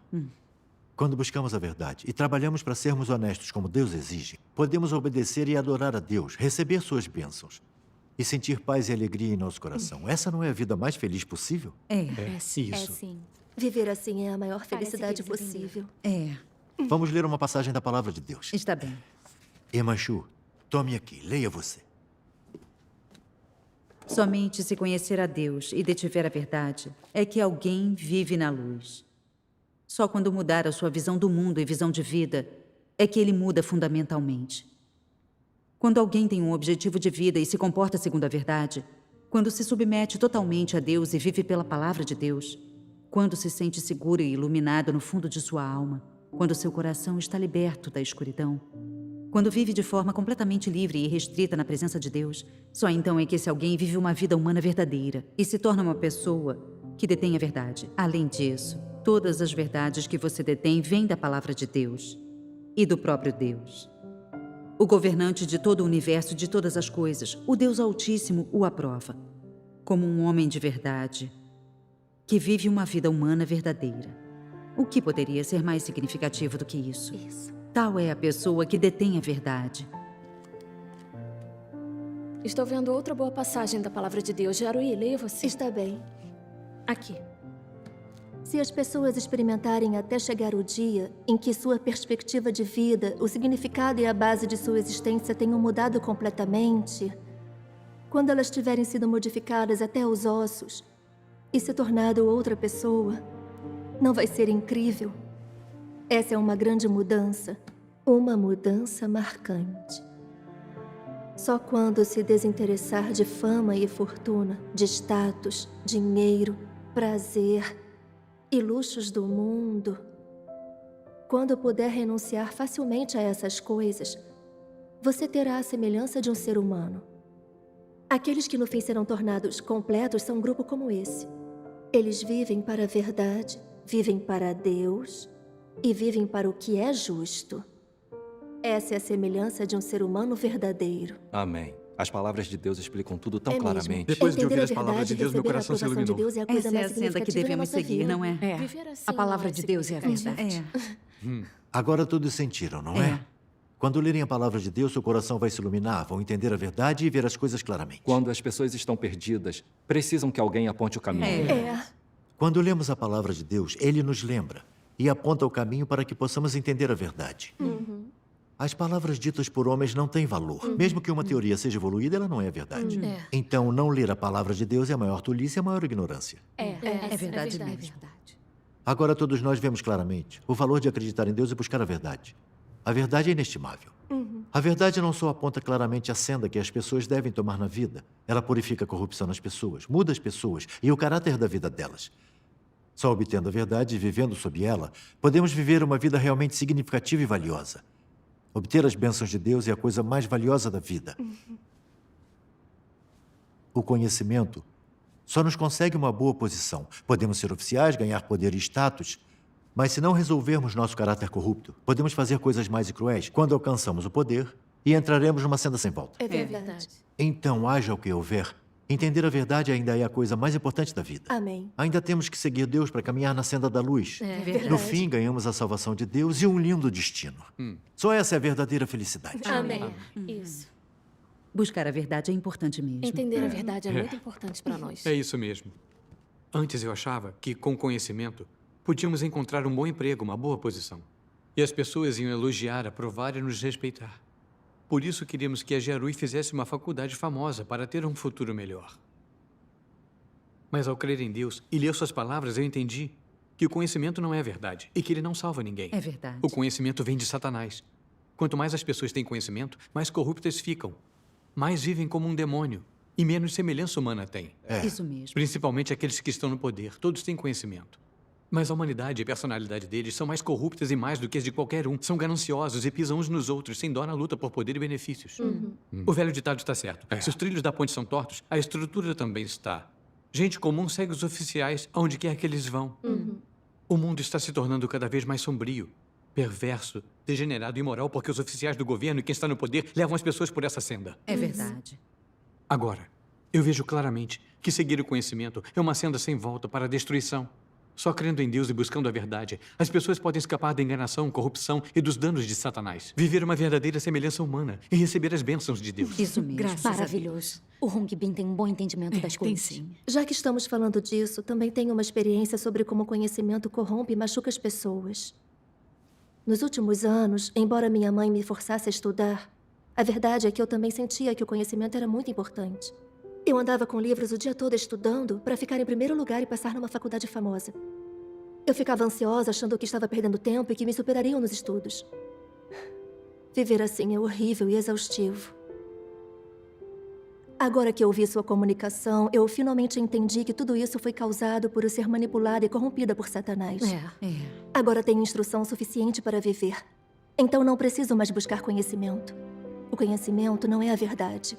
Quando buscamos a verdade e trabalhamos para sermos honestos como Deus exige, podemos obedecer e adorar a Deus, receber suas bênçãos e sentir paz e alegria em nosso coração. Essa não é a vida mais feliz possível? Isso. É sim. Viver assim é a maior felicidade possível. Vamos ler uma passagem da palavra de Deus. Está bem. Emanchu, tome aqui, leia você. Somente se conhecer a Deus e detiver a verdade é que alguém vive na luz. Só quando mudar a sua visão do mundo e visão de vida é que ele muda fundamentalmente. Quando alguém tem um objetivo de vida e se comporta segundo a verdade, quando se submete totalmente a Deus e vive pela palavra de Deus, quando se sente seguro e iluminado no fundo de sua alma, quando seu coração está liberto da escuridão, quando vive de forma completamente livre e restrita na presença de Deus, só então é que esse alguém vive uma vida humana verdadeira e se torna uma pessoa que detém a verdade. Além disso, todas as verdades que você detém vêm da palavra de Deus e do próprio Deus. O governante de todo o universo e de todas as coisas, o Deus Altíssimo, o aprova como um homem de verdade que vive uma vida humana verdadeira. O que poderia ser mais significativo do que isso? Tal é a pessoa que detém a verdade. Estou vendo outra boa passagem da palavra de Deus. Jaruí, leia você. Está bem. Aqui. Se as pessoas experimentarem até chegar o dia em que sua perspectiva de vida, o significado e a base de sua existência tenham mudado completamente, quando elas tiverem sido modificadas até os ossos e se tornado outra pessoa, não vai ser incrível? Essa é uma grande mudança, uma mudança marcante. Só quando se desinteressar de fama e fortuna, de status, dinheiro, prazer e luxos do mundo, quando puder renunciar facilmente a essas coisas, você terá a semelhança de um ser humano. Aqueles que no fim serão tornados completos são um grupo como esse. Eles vivem para a verdade, vivem para Deus e vivem para o que é justo. Essa é a semelhança de um ser humano verdadeiro. Amém. As palavras de Deus explicam tudo tão É mesmo. claramente. Depois de Entender ouvir a as palavras de verdade, Deus, meu receber a coração se aprovação de iluminou. Deus é a coisa Essa é a mais senda que significativa da devemos nossa seguir, vida. não é? É. A palavra de Deus é a verdade. Agora todos sentiram, não é? Quando lerem a palavra de Deus, seu coração vai se iluminar, vão entender a verdade e ver as coisas claramente. Quando as pessoas estão perdidas, precisam que alguém aponte o caminho. Quando lemos a palavra de Deus, ele nos lembra e aponta o caminho para que possamos entender a verdade. As palavras ditas por homens não têm valor. Mesmo que uma teoria seja evoluída, ela não é verdade. Então, não ler a palavra de Deus é a maior tolice e a maior ignorância. É verdade mesmo. Agora todos nós vemos claramente o valor de acreditar em Deus e buscar a verdade. A verdade é inestimável. A verdade não só aponta claramente a senda que as pessoas devem tomar na vida, ela purifica a corrupção nas pessoas, muda as pessoas e o caráter da vida delas. Só obtendo a verdade e vivendo sob ela, podemos viver uma vida realmente significativa e valiosa. Obter as bênçãos de Deus é a coisa mais valiosa da vida. O conhecimento só nos consegue uma boa posição. Podemos ser oficiais, ganhar poder e status, mas se não resolvermos nosso caráter corrupto, podemos fazer coisas mais cruéis quando alcançamos o poder e entraremos numa senda sem volta. É verdade. Então, haja o que houver, entender a verdade ainda é a coisa mais importante da vida. Amém. Ainda temos que seguir Deus para caminhar na senda da luz. É verdade. No fim, ganhamos a salvação de Deus e um lindo destino. Só essa é a verdadeira felicidade. Amém. Isso. Buscar a verdade é importante mesmo. Entender a verdade é muito importante para nós. É isso mesmo. Antes eu achava que, com conhecimento, podíamos encontrar um bom emprego, uma boa posição. E as pessoas iam elogiar, aprovar e nos respeitar. Por isso queríamos que a Giarui fizesse uma faculdade famosa para ter um futuro melhor. Mas ao crer em Deus e ler suas palavras, eu entendi que o conhecimento não é verdade e que ele não salva ninguém. É verdade. O conhecimento vem de Satanás. Quanto mais as pessoas têm conhecimento, mais corruptas ficam. Mais vivem como um demônio e menos semelhança humana têm. Isso mesmo. Principalmente aqueles que estão no poder. Todos têm conhecimento. Mas a humanidade e a personalidade deles são mais corruptas e mais do que as de qualquer um. São gananciosos e pisam uns nos outros, sem dó na luta por poder e benefícios. O velho ditado está certo. Se os trilhos da ponte são tortos, a estrutura também está. Gente comum segue os oficiais aonde quer que eles vão. O mundo está se tornando cada vez mais sombrio, perverso, degenerado e imoral porque os oficiais do governo e quem está no poder levam as pessoas por essa senda. É verdade. Agora, eu vejo claramente que seguir o conhecimento é uma senda sem volta para a destruição. Só crendo em Deus e buscando a verdade, as pessoas podem escapar da enganação, corrupção e dos danos de Satanás. Viver uma verdadeira semelhança humana e receber as bênçãos de Deus. Isso mesmo. Graças Maravilhoso. O Hong Bin tem um bom entendimento das coisas. Sim. Já que estamos falando disso, também tenho uma experiência sobre como o conhecimento corrompe e machuca as pessoas. Nos últimos anos, embora minha mãe me forçasse a estudar, a verdade é que eu também sentia que o conhecimento era muito importante. Eu andava com livros o dia todo estudando para ficar em primeiro lugar e passar numa faculdade famosa. Eu ficava ansiosa, achando que estava perdendo tempo e que me superariam nos estudos. Viver assim é horrível e exaustivo. Agora que ouvi sua comunicação, eu finalmente entendi que tudo isso foi causado por eu ser manipulada e corrompida por Satanás. Agora tenho instrução suficiente para viver. Então não preciso mais buscar conhecimento. O conhecimento não é a verdade.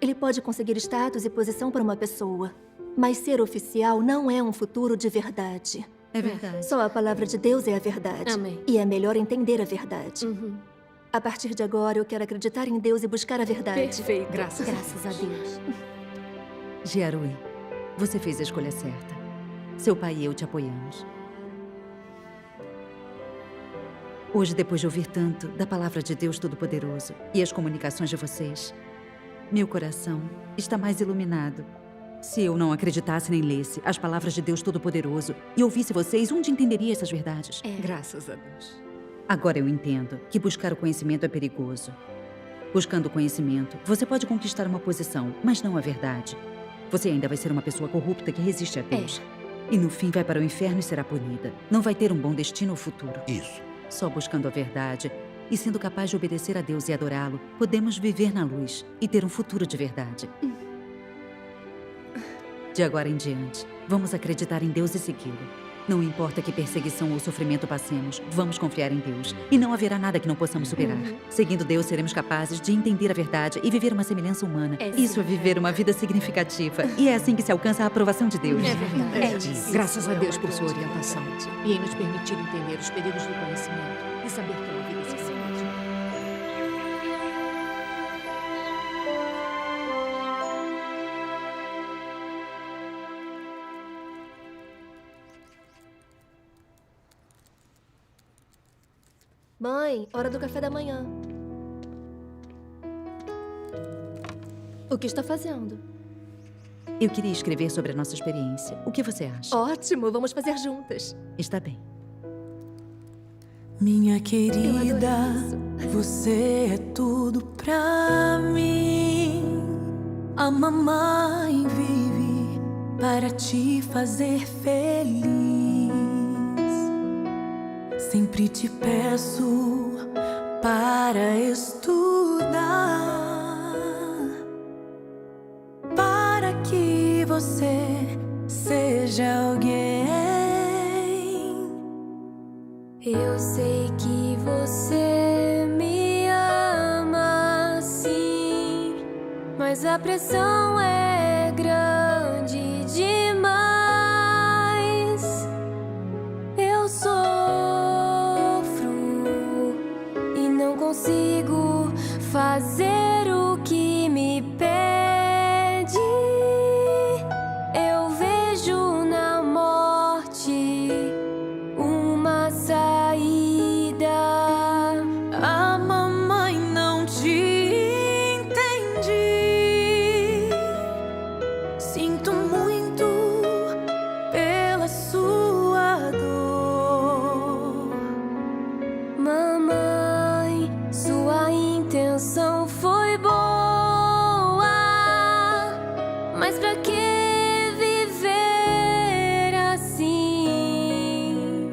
Ele pode conseguir status e posição para uma pessoa, mas ser oficial não é um futuro de verdade. É verdade. Só a palavra de Deus é a verdade. Amém. E é melhor entender a verdade. A partir de agora, eu quero acreditar em Deus e buscar a verdade. Perfeito. Graças a Deus. Giarui, você fez a escolha certa. Seu pai e eu te apoiamos. Hoje, depois de ouvir tanto da palavra de Deus Todo-Poderoso e as comunicações de vocês, meu coração está mais iluminado. Se eu não acreditasse nem lesse as palavras de Deus Todo-Poderoso e ouvisse vocês, onde entenderia essas verdades? Graças a Deus. Agora eu entendo que buscar o conhecimento é perigoso. Buscando o conhecimento, você pode conquistar uma posição, mas não a verdade. Você ainda vai ser uma pessoa corrupta que resiste a Deus. E no fim vai para o inferno e será punida. Não vai ter um bom destino ou futuro. Isso. Só buscando a verdade e sendo capaz de obedecer a Deus e adorá-lo, podemos viver na luz e ter um futuro de verdade. De agora em diante, vamos acreditar em Deus e segui-lo. Não importa que perseguição ou sofrimento passemos, vamos confiar em Deus. E não haverá nada que não possamos superar. Seguindo Deus, seremos capazes de entender a verdade e viver uma semelhança humana. Isso é viver uma vida significativa. E é assim que se alcança a aprovação de Deus. É verdade. isso. Graças a Deus por sua orientação e em nos permitir entender os perigos do conhecimento e saber que uma vida se Mãe, hora do café da manhã. O que está fazendo? Eu queria escrever sobre a nossa experiência. O que você acha? Ótimo, vamos fazer juntas. Está bem. Minha querida, você é tudo pra mim. A mamãe vive para te fazer feliz. Sempre te peço para estudar, para que você seja alguém. Eu sei que você me ama, sim, mas a pressão é grande demais. Eu sofro e não consigo fazer o que me pede. Eu vejo na morte uma saída. A mamãe não te entende. Sinto muito pela sua dor. Mamãe, sua intenção foi boa, mas pra que viver assim?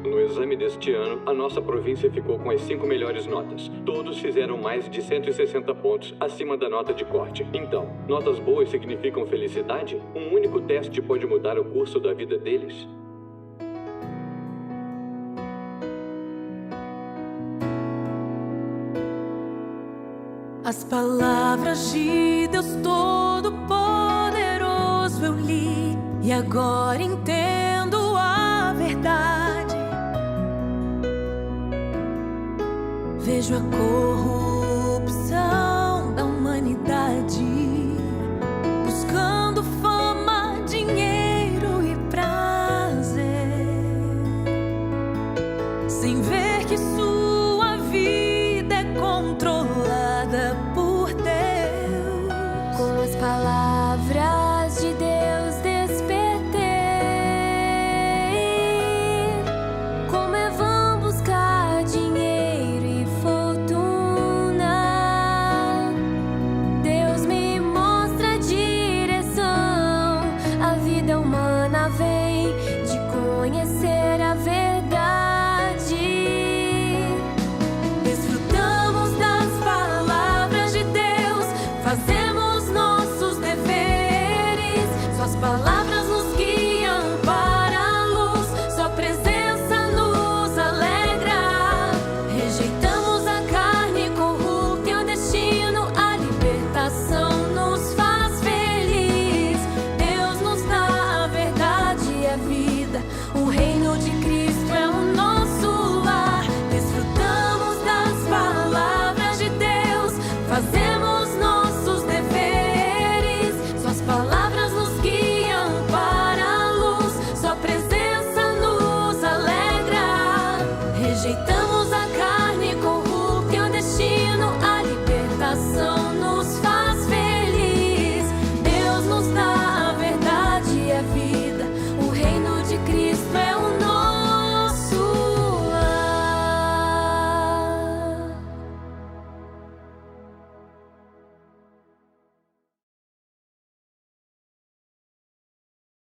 No exame deste ano, a nossa província ficou com as 5 melhores notas. Todos fizeram mais de 160 pontos acima da nota de corte. Então, notas boas significam felicidade? Um único teste pode mudar o curso da vida deles? As palavras de Deus Todo-Poderoso eu li e agora entendo a verdade. Vejo a corrupção